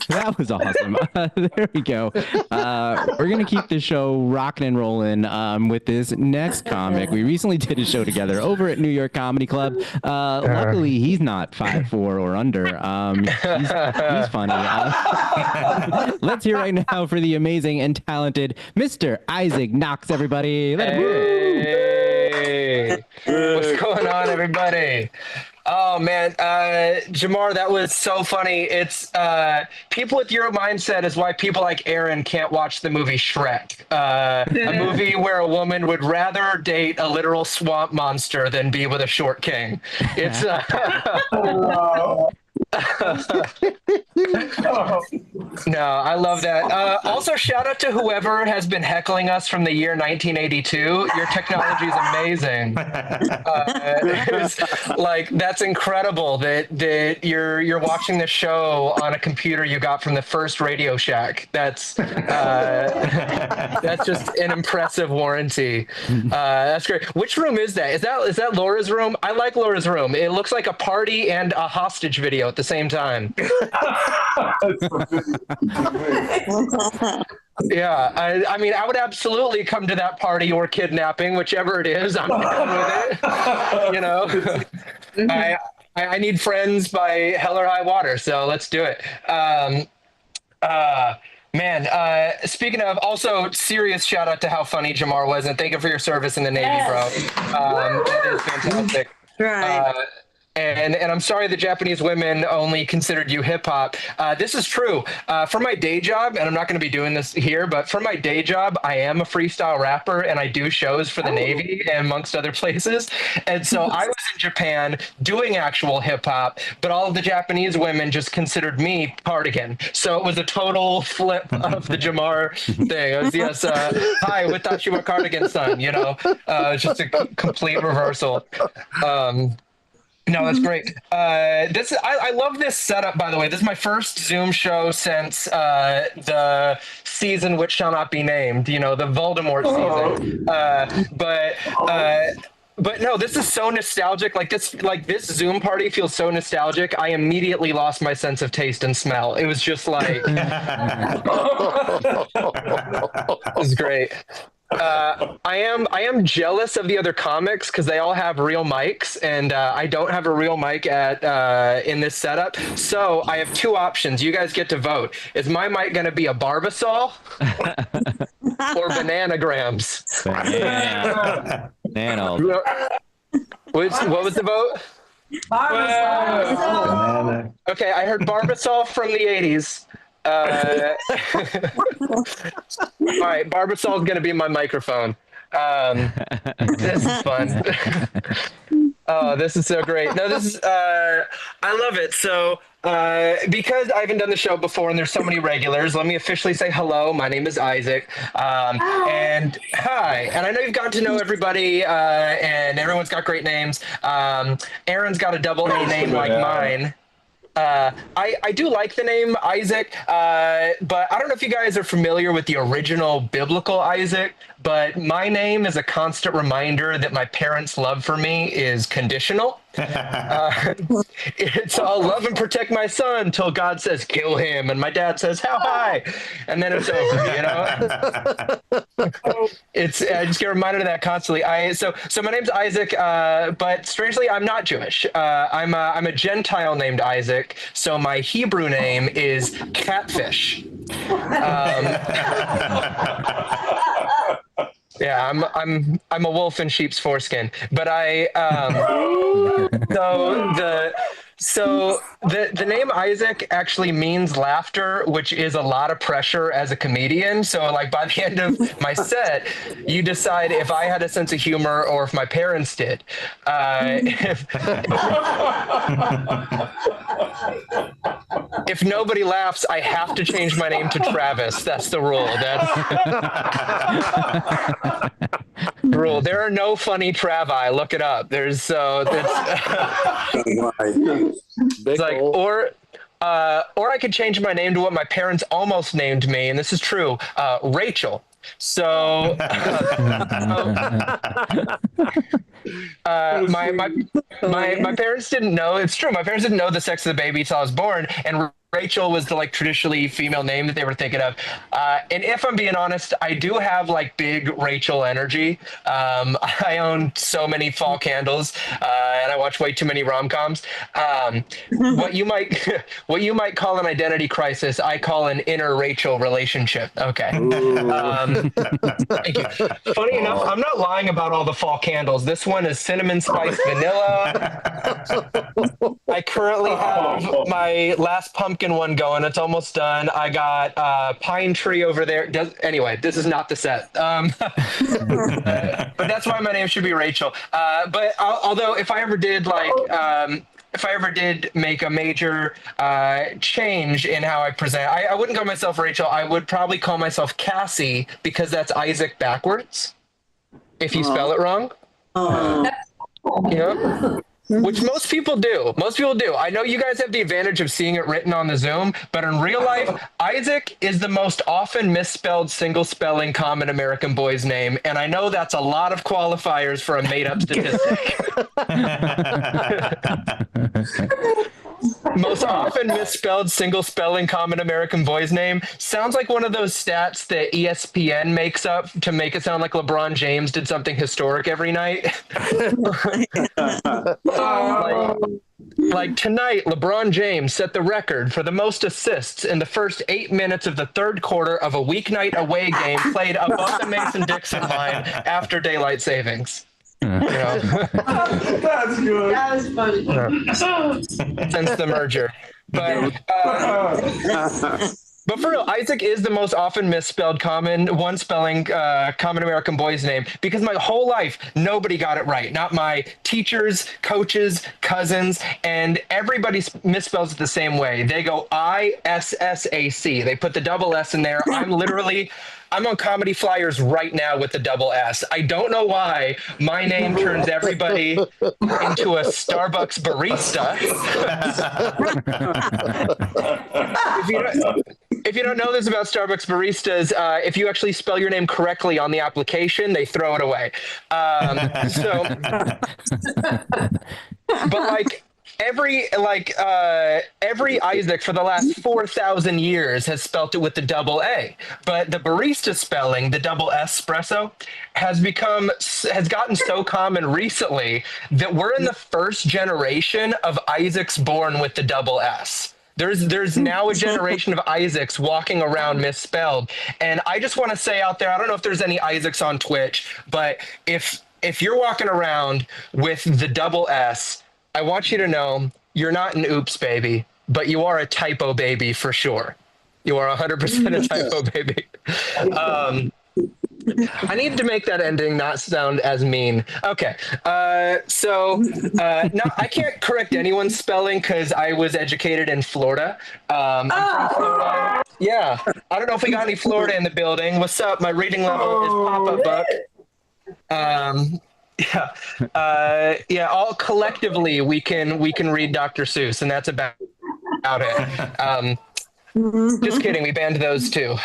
That was awesome. There we go. We're going to keep the show rocking and rolling with this next comic. We recently did a show together over at New York Comedy Club. Luckily, he's not 5'4" or under. He's funny. Let's hear right now for the amazing and talented Mr. Isaac Knox, everybody. Let him Hey. What's going on, everybody? Oh man, Jamar, that was so funny. It's people with your mindset is why people like Aaron can't watch the movie Shrek, a movie where a woman would rather date a literal swamp monster than be with a short king. It's No, I love that. Also, shout out to whoever has been heckling us from the year 1982. Your technology is amazing. Like that's incredible that you're watching the show on a computer you got from the first Radio Shack. That's just an impressive warranty. That's great. Which room is that? Is that Laura's room? I like Laura's room. It looks like a party and a hostage video at the same time. Yeah, I mean, I would absolutely come to that party or kidnapping, whichever it is. I'm down with it. You know, I need friends by hell or high water, so let's do it. Man, speaking of, also serious shout out to how funny Jamar was, and thank you for your service in the Navy, bro. It is fantastic. Right. And I'm sorry the Japanese women only considered you hip hop. This is true. For my day job, and I'm not going to be doing this here, but for my day job, I am a freestyle rapper and I do shows for the Navy and amongst other places. And so I was in Japan doing actual hip hop, but all of the Japanese women just considered me cardigan. So it was a total flip of the Jamar thing. It was, yes, hi, watashi wa cardigan son, you know, just a complete reversal. No, that's great. I love this setup, by the way. This is my first Zoom show since the season which shall not be named, you know, the Voldemort season. But no, this is so nostalgic. Like this Zoom party feels so nostalgic. I immediately lost my sense of taste and smell. It was just like, it was great. I am jealous of the other comics because they all have real mics, and I don't have a real mic in this setup. So I have two options. You guys get to vote. Is my mic going to be a Barbasol or Bananagrams? Banana. What was the vote? Barbasol. Okay, I heard Barbasol from the 80s. All right, Barbasol is going to be my microphone. This is fun. Oh, this is so great. No, this is I love it. So Because I haven't done the show before and there's so many regulars, let me officially say hello. My name is Isaac. And hi. And I know you've gotten to know everybody, and everyone's got great names. Aaron's got a double A name like mine. I do like the name Isaac, but I don't know if you guys are familiar with the original biblical Isaac, but my name is a constant reminder that my parents' love for me is conditional. It's I'll love and protect my son till God says kill him, and my dad says how high, and then it's over. You know, I just get reminded of that constantly. So my name's Isaac, but strangely I'm not Jewish. I'm a Gentile named Isaac. So my Hebrew name is Catfish. Yeah, I'm a wolf in sheep's foreskin, but so the name Isaac actually means laughter, which is a lot of pressure as a comedian. So like by the end of my set, you decide if I had a sense of humor or if my parents did. If nobody laughs, I have to change my name to Travis. That's the rule. That's the rule. There are no funny Travi. Look it up. There's it's like, or I could change my name to what my parents almost named me, and this is true, Rachel. So my parents didn't know. It's true. My parents didn't know the sex of the baby until I was born, and Rachel was the like traditionally female name that they were thinking of. And if I'm being honest, I do have like big Rachel energy. I own so many fall candles, and I watch way too many rom-coms. What you might call an identity crisis, I call an inner Rachel relationship. Okay. Thank you. Funny enough, I'm not lying about all the fall candles. This one is cinnamon spice vanilla. I currently have my last pumpkin one going. It's almost done. I got pine tree over there. Anyway, this is not the set. But that's why my name should be Rachel. But although if I ever did make a major change in how I present, I wouldn't call myself Rachel. I would probably call myself Cassie, because that's Isaac backwards if you spell it wrong. Yeah. Which most people do. I know you guys have the advantage of seeing it written on the Zoom, but in real life, Isaac is the most often misspelled single spelling common American boy's name, and I know that's a lot of qualifiers for a made-up statistic. Most often misspelled single spelling common American boy's name sounds like one of those stats that ESPN makes up to make it sound like LeBron James did something historic every night. Like tonight, LeBron James set the record for the most assists in the first 8 minutes of the third quarter of a weeknight away game played above the Mason-Dixon line after daylight savings. You know? That's good. That was funny. Since the merger. But for real, Isaac is the most often misspelled common American boy's name, because my whole life, nobody got it right. Not my teachers, coaches, cousins, and everybody misspells it the same way. They go ISSAC. They put the double S in there. I'm on comedy flyers right now with the double S. I don't know why my name turns everybody into a Starbucks barista. If you don't know this about Starbucks baristas, if you actually spell your name correctly on the application, they throw it away. But like, every Isaac for the last 4,000 years has spelt it with the double A, but the barista spelling, the double espresso, has gotten so common recently that we're in the first generation of Isaacs born with the double S. There's now a generation of Isaacs walking around misspelled, and I just want to say out there, I don't know if there's any Isaacs on Twitch, but if you're walking around with the double S, I want you to know you're not an oops baby, but you are a typo baby for sure. You are 100% a typo baby. I need to make that ending not sound as mean. Okay. So no, I can't correct anyone's spelling because I was educated in Florida. I'm from Florida. Yeah. I don't know if we got any Florida in the building. What's up? My reading level is Papa Buck. Yeah. All collectively, we can read Dr. Seuss, and that's about it. Just kidding. We banned those too.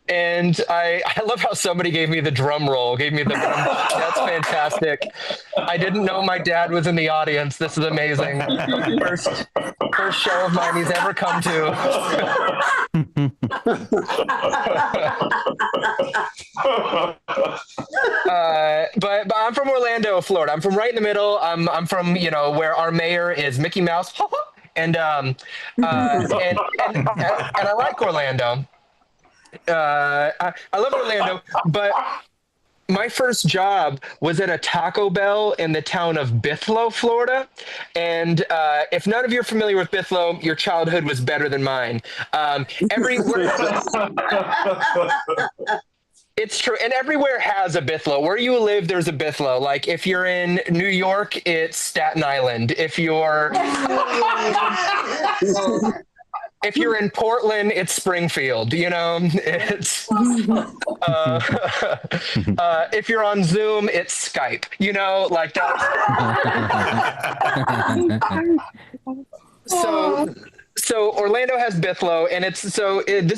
And I love how somebody gave me the drum roll, that's fantastic. I didn't know my dad was in the audience. This is amazing. First show of mine he's ever come to. But I'm from Orlando, Florida. I'm from right in the middle. I'm from, where our mayor is Mickey Mouse. And I like Orlando. I love Orlando, but my first job was at a Taco Bell in the town of Bithlo, Florida. And if none of you are familiar with Bithlo, your childhood was better than mine. It's true. And everywhere has a Bithlo. Where you live, there's a Bithlo. Like if you're in New York, it's Staten Island. If you're in Portland, it's Springfield, it's, if you're on Zoom, it's Skype, like that. So Orlando has Bithlo, and this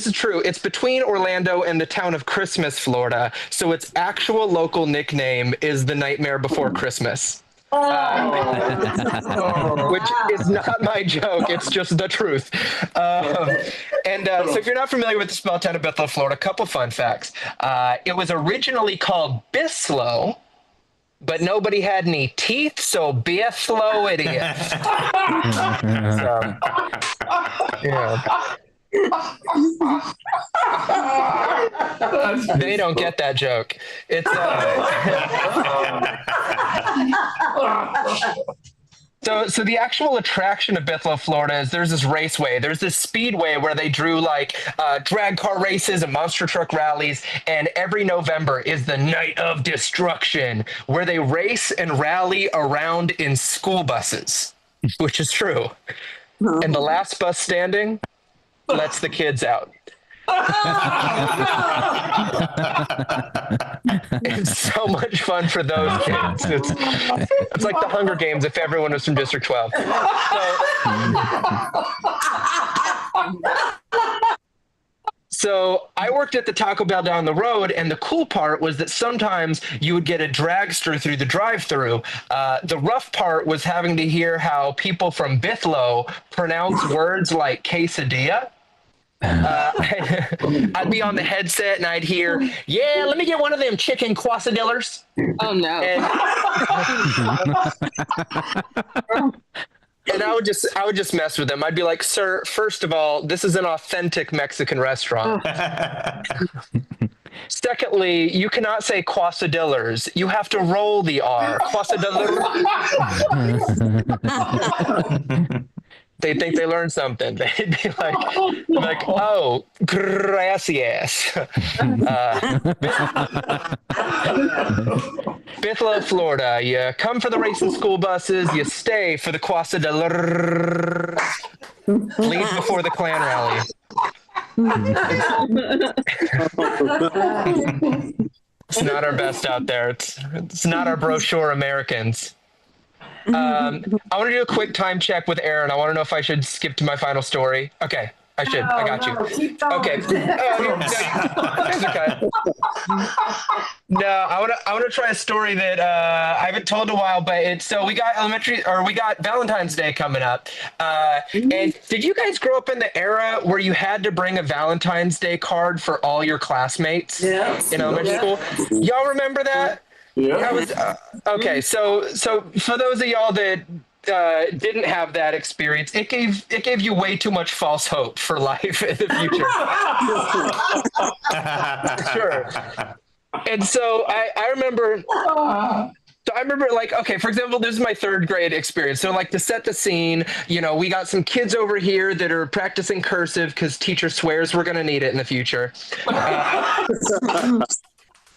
is true. It's between Orlando and the town of Christmas, Florida. So its actual local nickname is the Nightmare Before Christmas. Which is not my joke. It's just the truth. So if you're not familiar with the small town of Bithlo, Florida, a couple fun facts. It was originally called Bislo, but nobody had any teeth, so Bithlo it is. They don't get that joke. It's so the actual attraction of Bithlo, Florida is there's this raceway. There's this speedway where they drew like drag car races and monster truck rallies. And every November is the Night of Destruction, where they race and rally around in school buses, which is true. And the last bus standing lets the kids out. It's so much fun for those kids. It's like the Hunger Games if everyone was from District 12. So I worked at the Taco Bell down the road, and the cool part was that sometimes you would get a dragster through the drive-thru. The rough part was having to hear how people from Bithlo pronounce words like quesadilla. I'd be on the headset and I'd hear, "Yeah, let me get one of them chicken quesadillas." Oh no! And I would just mess with them. I'd be like, "Sir, first of all, this is an authentic Mexican restaurant. Secondly, you cannot say quesadillas. You have to roll the R. Quesadillas." They think they learned something. They'd be like, "Oh, gracias." Bithlo, Florida. You come for the racing school buses. You stay for the quesadillas. Leave before the Klan rally. It's not our best out there. It's not our brochure Americans. I want to do a quick time check with Aaron. I want to know if I should skip to my final story. Okay, I should. I got you. Okay. No, I want to try a story that I haven't told in a while, but we got Valentine's Day coming up. And did you guys grow up in the era where you had to bring a Valentine's Day card for all your classmates in elementary school? Y'all remember that? Yeah. Okay. So for those of y'all that didn't have that experience, it gave you way too much false hope for life in the future. Sure. And so I remember So I remember, like, okay, for example, this is my third grade experience. So, like, to set the scene, you know, we got some kids over here that are practicing cursive because teacher swears we're going to need it in the future.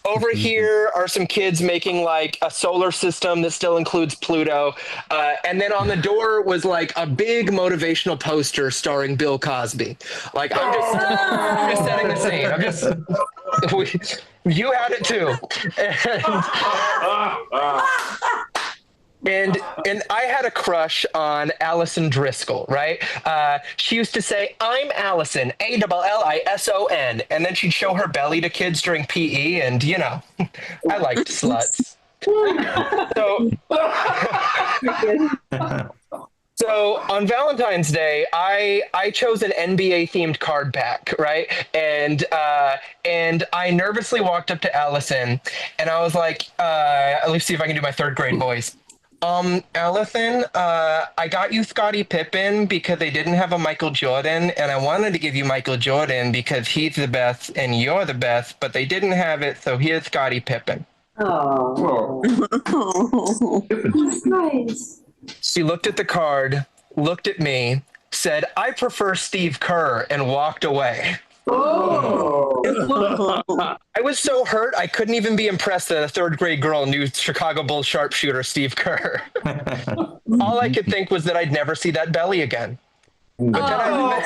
Over here are some kids making like a solar system that still includes Pluto. And then on the door was like a big motivational poster starring Bill Cosby. Like, I'm just setting the scene. You had it too. And I had a crush on Allison Driscoll, right? She used to say, "I'm Allison, Allison," and then she'd show her belly to kids during PE, and you know, I liked sluts. So on Valentine's Day, I chose an NBA themed card pack, right? And I nervously walked up to Allison, and I was like, let me see if I can do my third grade voice. Allison, I got you Scottie Pippen because they didn't have a Michael Jordan, and I wanted to give you Michael Jordan because he's the best and you're the best, but they didn't have it, so here's Scottie Pippen. Oh. Nice. She looked at the card, looked at me, said, "I prefer Steve Kerr," and walked away. Oh. I was so hurt, I couldn't even be impressed that a third grade girl knew Chicago Bulls sharpshooter Steve Kerr. All I could think was that I'd never see that belly again. But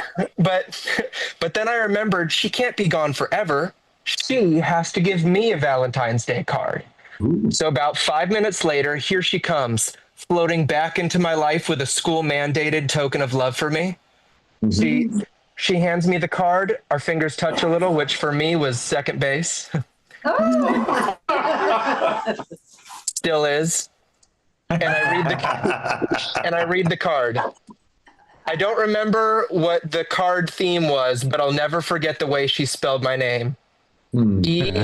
then I remembered she can't be gone forever. She has to give me a Valentine's Day card. So about 5 minutes later, here she comes, floating back into my life with a school-mandated token of love for me. She hands me the card. Our fingers touch a little, which for me was second base. Still is. And I read the card. I don't remember what the card theme was, but I'll never forget the way she spelled my name. EIZAHK.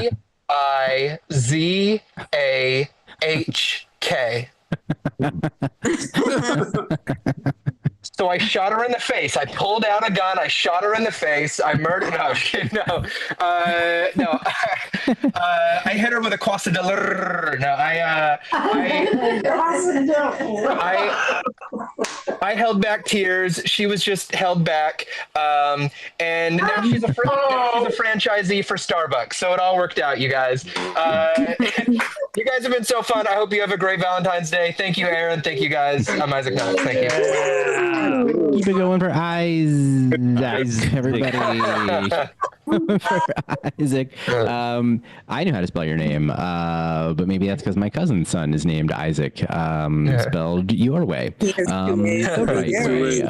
So I shot her in the face. I pulled out a gun. I shot her in the face. I murdered. No. I hit her with a Costa del. No, I held back tears. She was just held back. And now she's a franchisee for Starbucks. So it all worked out, you guys. You guys have been so fun. I hope you have a great Valentine's Day. Thank you, Aaron. Thank you, guys. I'm Isaac Knox. Thank you. Keep it going for Isaac, everybody. For Isaac. I knew how to spell your name, but maybe that's because my cousin's son is named Isaac, spelled your way. The right way.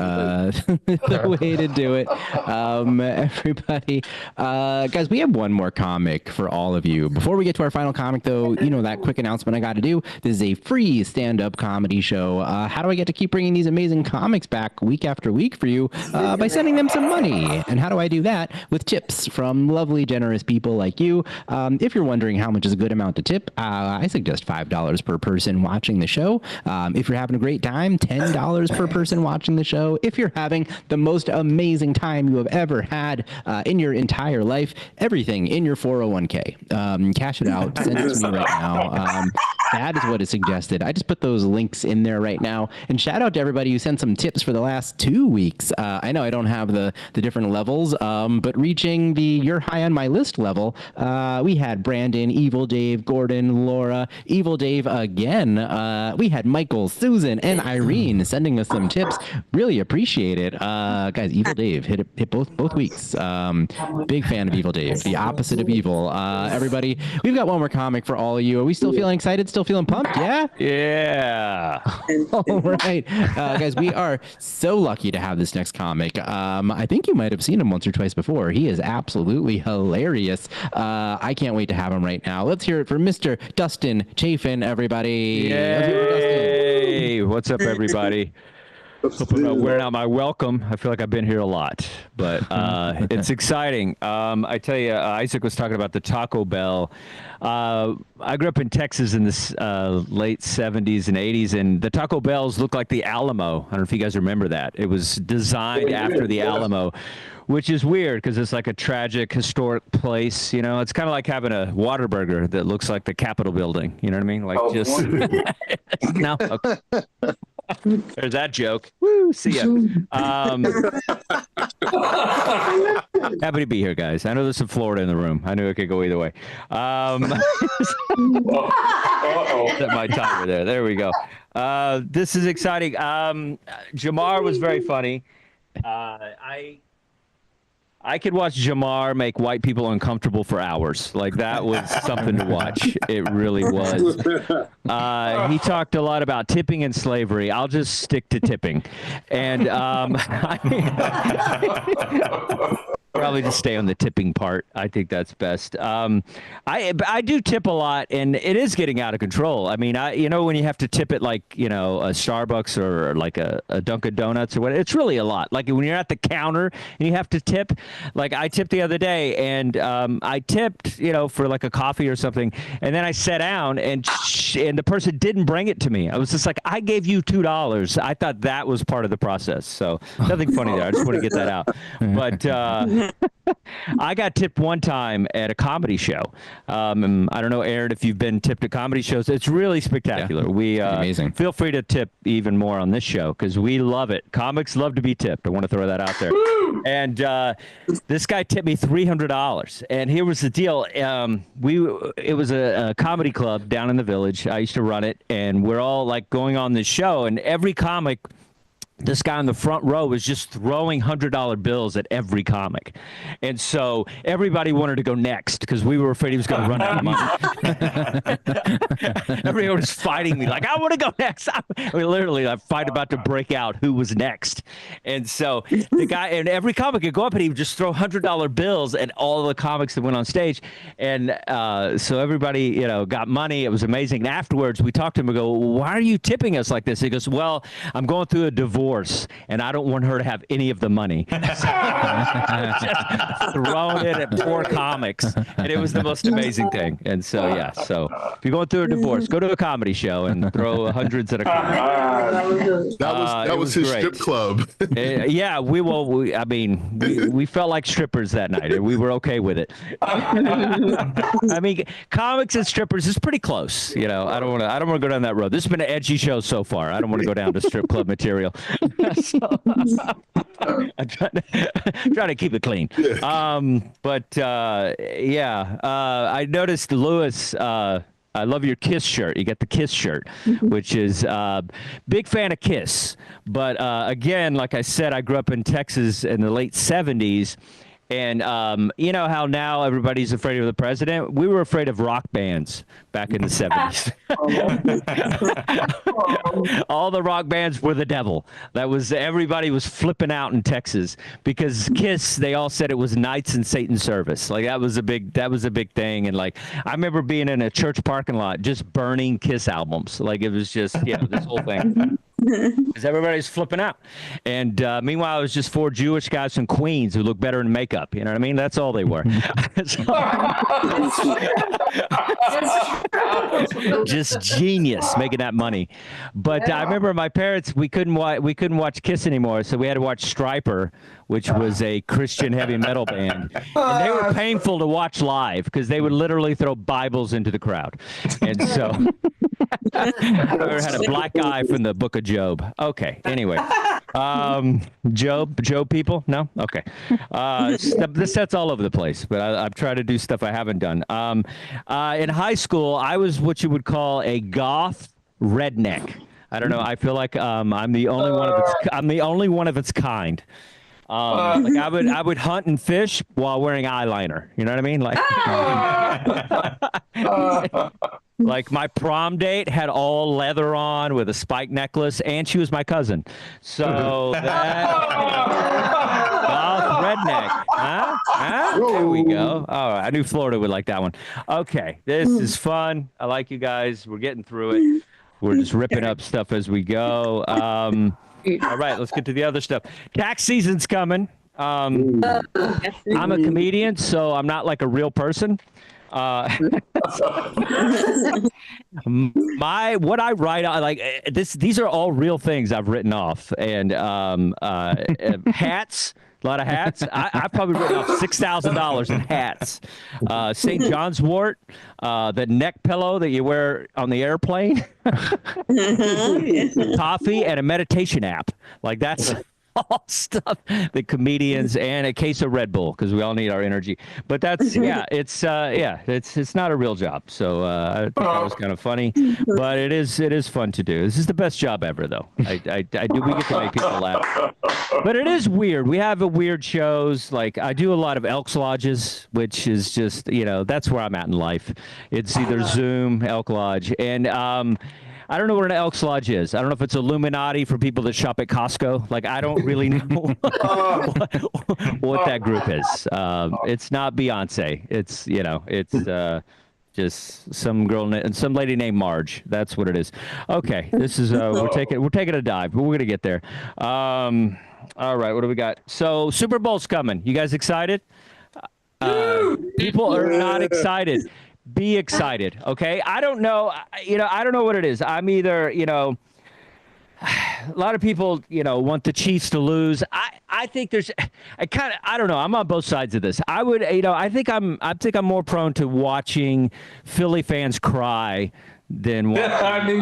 The way to do it. Everybody. Guys, we have one more comic for all of you. Before we get to our final comic, though, you know that quick announcement I got to do. This is a free stand-up comedy show. How do I get to keep bringing these amazing comics back week after week for you? By sending them some money. And how do I do that? With tips from lovely, generous people like you. If you're wondering how much is a good amount to tip, I suggest $5 per person watching the show. If you're having a great time, $10 per person watching the show. If you're having the most amazing time you have ever had in your entire life, everything in your 401k. Cash it out. Send it to me right now. That is what is suggested. I just put those links in there right now. And shout out to everybody who sent some tips for the last 2 weeks. I know I don't have the different levels, but reaching the You're High on My List level, we had Brandon, Evil Dave, Gordon, Laura, Evil Dave again. We had Michael, Susan, and Irene sending us some tips. Really appreciate it. Guys, Evil Dave hit both weeks. Big fan of Evil Dave, the opposite of evil. Everybody, we've got one more comic for all of you. Are we still feeling excited? Still feeling pumped? Yeah? Yeah. All right. Guys, we are so lucky to have this next comic. I think you might have seen him once or twice before. He is absolutely hilarious. I can't wait to have him right now. Let's hear it for Mr. Dustin Chafin, everybody. Yay. What's up, everybody? Hope I'm not wearing out my welcome. I feel like I've been here a lot, but it's exciting. I tell you, Isaac was talking about the Taco Bell. I grew up in Texas in the late 70s and 80s, and the Taco Bells looked like the Alamo. I don't know if you guys remember that. It was designed after the Alamo, which is weird because it's like a tragic, historic place. You know, it's kind of like having a Whataburger that looks like the Capitol building. You know what I mean? Like no. Okay. There's that joke. Woo, see ya. Happy to be here, guys. I know there's some Florida in the room. I knew it could go either way. Set my timer there. There we go. This is exciting. Jamar was very funny. I could watch Jamar make white people uncomfortable for hours. Like, that was something to watch. It really was. He talked a lot about tipping and slavery. I'll just stick to tipping. And probably just stay on the tipping part. I think that's best. I do tip a lot, and it is getting out of control. I mean, when you have to tip it like, a Starbucks or like a Dunkin' Donuts or what, it's really a lot. Like when you're at the counter and you have to tip, like I tipped the other day, and I tipped, for like a coffee or something, and then I sat down and the person didn't bring it to me. I was just like, I gave you $2. I thought that was part of the process. So nothing funny there. I just want to get that out. But I got tipped one time at a comedy show. I don't know, Aaron, if you've been tipped at comedy shows. It's really spectacular. Yeah, amazing. Feel free to tip even more on this show because we love it. Comics love to be tipped. I want to throw that out there. And this guy tipped me $300. And here was the deal. It was a comedy club down in the Village. I used to run it, and we're all like going on this show, and every comic, this guy in the front row was just throwing $100 bills at every comic. And so everybody wanted to go next because we were afraid he was going to run out of money. Everyone was fighting me like, I want to go next. Literally, a fight about to break out who was next. And so the guy, and every comic could go up and he would just throw $100 bills at all the comics that went on stage. And so everybody, got money. It was amazing. And afterwards, we talked to him and go, why are you tipping us like this? He goes, well, I'm going through a divorce, and I don't want her to have any of the money. Just throwing it at poor comics, and it was the most amazing thing. And so, yeah. So if you're going through a divorce, go to a comedy show and throw hundreds at a comic. That was his great. strip club. Yeah, we felt like strippers that night, and we were okay with it. I mean, comics and strippers is pretty close. I don't want to go down that road. This has been an edgy show so far. I don't want to go down to strip club material. I'm trying to keep it clean. I noticed Lewis. I love your Kiss shirt. You got the Kiss shirt, which is big fan of Kiss. But again, like I said, I grew up in Texas in the late 70s. And you know how now everybody's afraid of the president? We were afraid of rock bands back in the 70s. All the rock bands were the devil. Everybody was flipping out in Texas because Kiss, they all said it was Knights in Satan's service. Like that was a big thing. And like I remember being in a church parking lot just burning Kiss albums. Like it was just this whole thing. Because everybody's flipping out. And meanwhile, it was just 4 Jewish guys from Queens who look better in makeup. You know what I mean? That's all they were. Just genius making that money. But I remember my parents, we couldn't watch Kiss anymore, so we had to watch Stryper, which was a Christian heavy metal band. And they were painful to watch live because they would literally throw Bibles into the crowd. And so I had a black eye from the Book of Job. Okay, anyway. Job people? No? Okay. This set's all over the place, but I've tried to do stuff I haven't done. In high school, I was what you would call a goth redneck. I don't know. I feel like I'm the only one of its kind. Like I would hunt and fish while wearing eyeliner. You know what I mean? Like, like my prom date had all leather on with a spike necklace, and she was my cousin. So that goth redneck, huh? There we go. Oh, I knew Florida would like that one. Okay, this is fun. I like you guys. We're getting through it. We're just ripping up stuff as we go. All right, let's get to the other stuff. Tax season's coming. I'm a comedian, so I'm not like a real person. What I write, these are all real things I've written off, and hats. A lot of hats. I've probably written off $6,000 in hats. St. John's wort, the neck pillow that you wear on the airplane, coffee, and a meditation app. Like that's all stuff that comedians and a case of Red Bull because we all need our energy. But that's it's not a real job. So I think that was kind of funny, but it is fun to do. This is the best job ever, though. I do. We get to make people laugh, but it is weird. We have weird shows. Like I do a lot of Elks Lodges, which is just that's where I'm at in life. It's either Zoom, Elk Lodge, and I don't know what an Elks Lodge is. I don't know if it's Illuminati for people that shop at Costco. Like, I don't really know what that group is. It's not Beyonce. It's, just some girl and some lady named Marge. That's what it is. Okay, this is we're taking a dive, but we're gonna get there. All right, what do we got? So Super Bowl's coming. You guys excited? People are not excited. Be excited, okay? I don't know, I don't know what it is. I'm either, a lot of people, want the Chiefs to lose. I think I don't know. I'm on both sides of this. I would, I think I'm more prone to watching Philly fans cry than watching,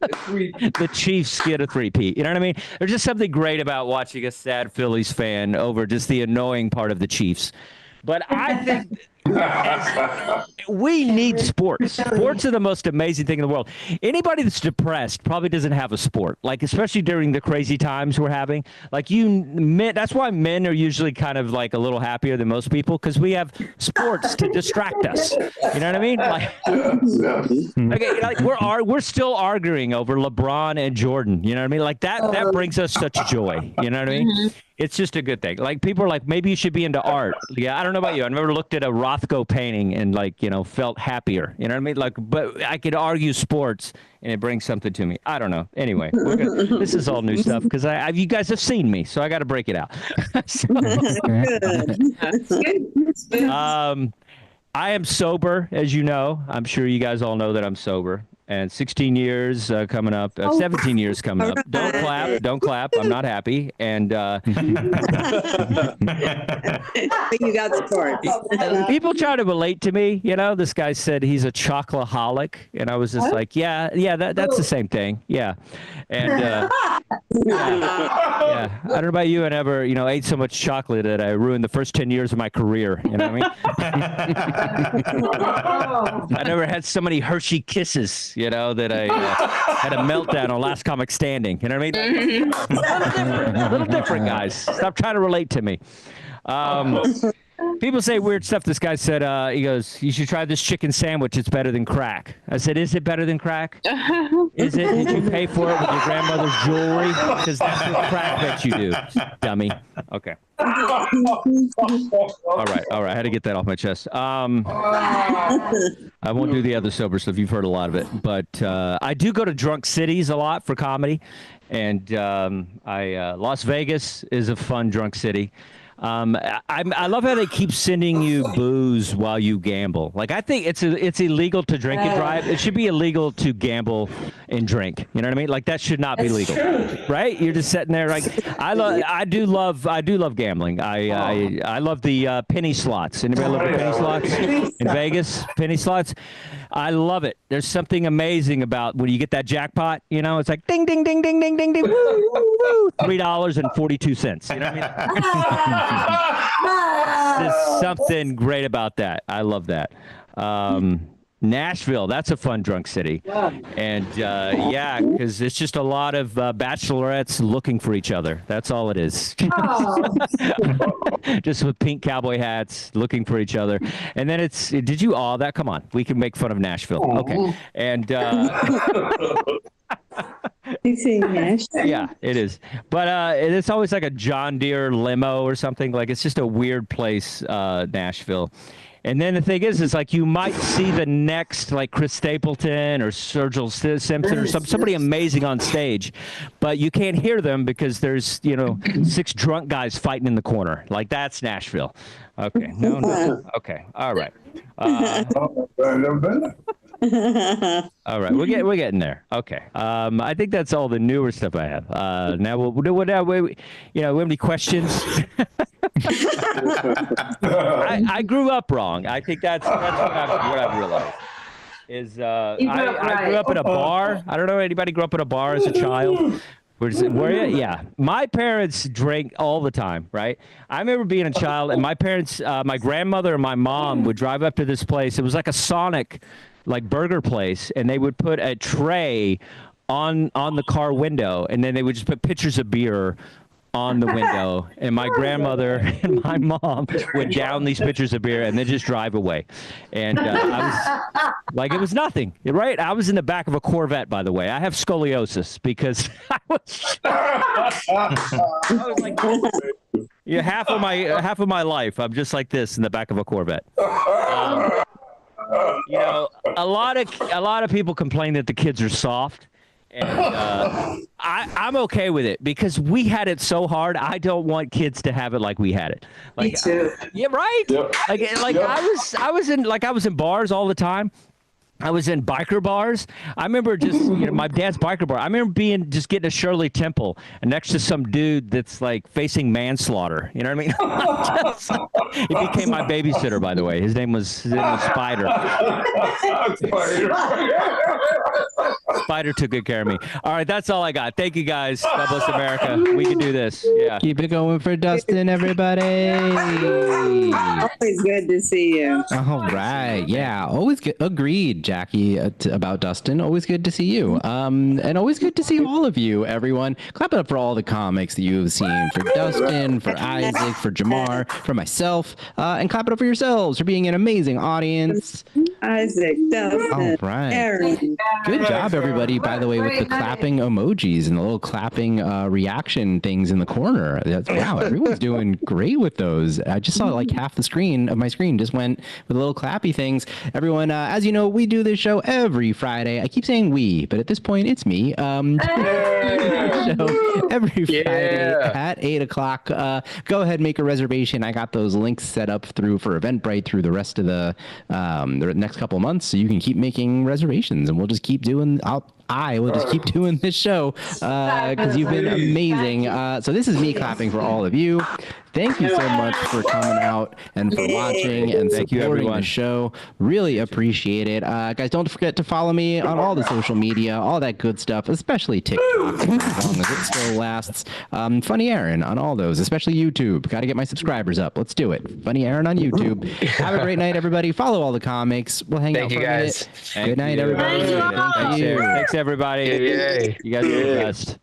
the Chiefs get a three-peat. You know what I mean? There's just something great about watching a sad Phillies fan over just the annoying part of the Chiefs. But I think we need sports. Sports are the most amazing thing in the world. Anybody that's depressed probably doesn't have a sport, like especially during the crazy times we're having. Like men, that's why men are usually kind of like a little happier than most people because we have sports to distract us. You know what I mean? Like we're still arguing over LeBron and Jordan. You know what I mean? Like that brings us such joy. You know what I mean? It's just a good thing. Like people are like, maybe you should be into art. Yeah, I don't know about you. I never looked at a Rothko painting and felt happier. You know what I mean? Like, but I could argue sports and it brings something to me. I don't know. Anyway, this is all new stuff because you guys have seen me, so I got to break it out. I am sober, as you know. I'm sure you guys all know that I'm sober. And 16 years coming up, 17 years coming up. Don't clap. I'm not happy. And but you got sports. People try to relate to me. This guy said he's a chocoholic, and I was just like, yeah, that's the same thing. Yeah, and yeah. I don't know about you. I never, ate so much chocolate that I ruined the first 10 years of my career. You know what I mean? I never had so many Hershey Kisses. That I had a meltdown on Last Comic Standing. You know what I mean? A little different, guys. Stop trying to relate to me. People say weird stuff. This guy said, he goes, you should try this chicken sandwich. It's better than crack. I said, is it better than crack? Is it? Did you pay for it with your grandmother's jewelry? Because that's what crack bet you do, dummy. Okay. All right. I had to get that off my chest. I won't do the other sober stuff. You've heard a lot of it. But I do go to drunk cities a lot for comedy. And Las Vegas is a fun drunk city. I love how they keep sending you booze while you gamble. Like I think it's illegal to drink and drive. It should be illegal to gamble and drink. You know what I mean? Like that should not be legal, right? You're just sitting there like I do love gambling. I love the penny slots. Anybody love the penny slots in Vegas? Penny slots. I love it. There's something amazing about when you get that jackpot. It's like ding, ding, ding, ding, ding, ding, ding, woo, woo, $3.42. You know what I mean? There's something great about that. I love that. Nashville, that's a fun drunk city. And because it's just a lot of bachelorettes looking for each other. That's all it is. Just with pink cowboy hats looking for each other. And then did you all that? Come on, we can make fun of Nashville. Okay. And yeah, it is. But it's always like a John Deere limo or something. Like it's just a weird place, Nashville. And then the thing is like you might see the next like Chris Stapleton or Sergio Simpson or somebody amazing on stage, but you can't hear them because there's 6 drunk guys fighting in the corner. Like that's Nashville. Okay, no. Okay, all right. All right, we're getting there. Okay, I think that's all the newer stuff I have. Now we have any questions? I grew up wrong. I think that's what I've realized. I grew up in a bar. I don't know, anybody grew up in a bar as a child? Yeah. My parents drank all the time, right? I remember being a child, and my parents, my grandmother and my mom would drive up to this place. It was like a Sonic, like burger place, and they would put a tray on the car window, and then they would just put pitchers of beer on the window, and my grandmother and my mom would down these pitchers of beer and then just drive away. And I was like, it was nothing, right? I was in the back of a Corvette, by the way. I have scoliosis because I was like, half of my life, I'm just like this in the back of a Corvette. A lot of people complain that the kids are soft. And I'm okay with it because we had it so hard. I don't want kids to have it like we had it. Like, Me too. Yeah, right. Yep. I was in bars all the time. I was in biker bars. I remember just my dad's biker bar. I remember getting a Shirley Temple and next to some dude that's like facing manslaughter. You know what I mean? He became my babysitter, by the way. His name was Spider. Spider took good care of me. All right, that's all I got. Thank you guys. God bless America. We can do this. Yeah. Keep it going for Dustin, everybody. Always good to see you. All right. Yeah. Always good. Agreed, Jackie, about Dustin. Always good to see you. And always good to see all of you, everyone. Clap it up for all the comics that you have seen. For Dustin, for Isaac, for Jamar, for myself. And clap it up for yourselves for being an amazing audience. Isaac, Dustin, all right. Aaron. Good job, everybody, by the way, with the clapping emojis and the little clapping reaction things in the corner. Wow, everyone's doing great with those. I just saw like half the screen of my screen just went with little clappy things. Everyone, as you know, we do this show every Friday. I keep saying we, but at this point, it's me. Show every Friday at 8 o'clock. Go ahead, make a reservation. I got those links set up for Eventbrite through the rest of the next couple of months, so you can keep making reservations, and we'll just keep doing. I will just keep doing this show because you've been amazing. So this is me clapping for all of you. Thank you so much for coming out and for watching and supporting the show. Really appreciate it. Guys, don't forget to follow me on all the social media, all that good stuff, especially TikTok, as long as it still lasts. Funny Aaron on all those, especially YouTube. Got to get my subscribers up. Let's do it. Funny Aaron on YouTube. Have a great night, everybody. Follow all the comics. We'll hang out for a minute. Good night, everybody. Thanks, everybody. You guys are the best.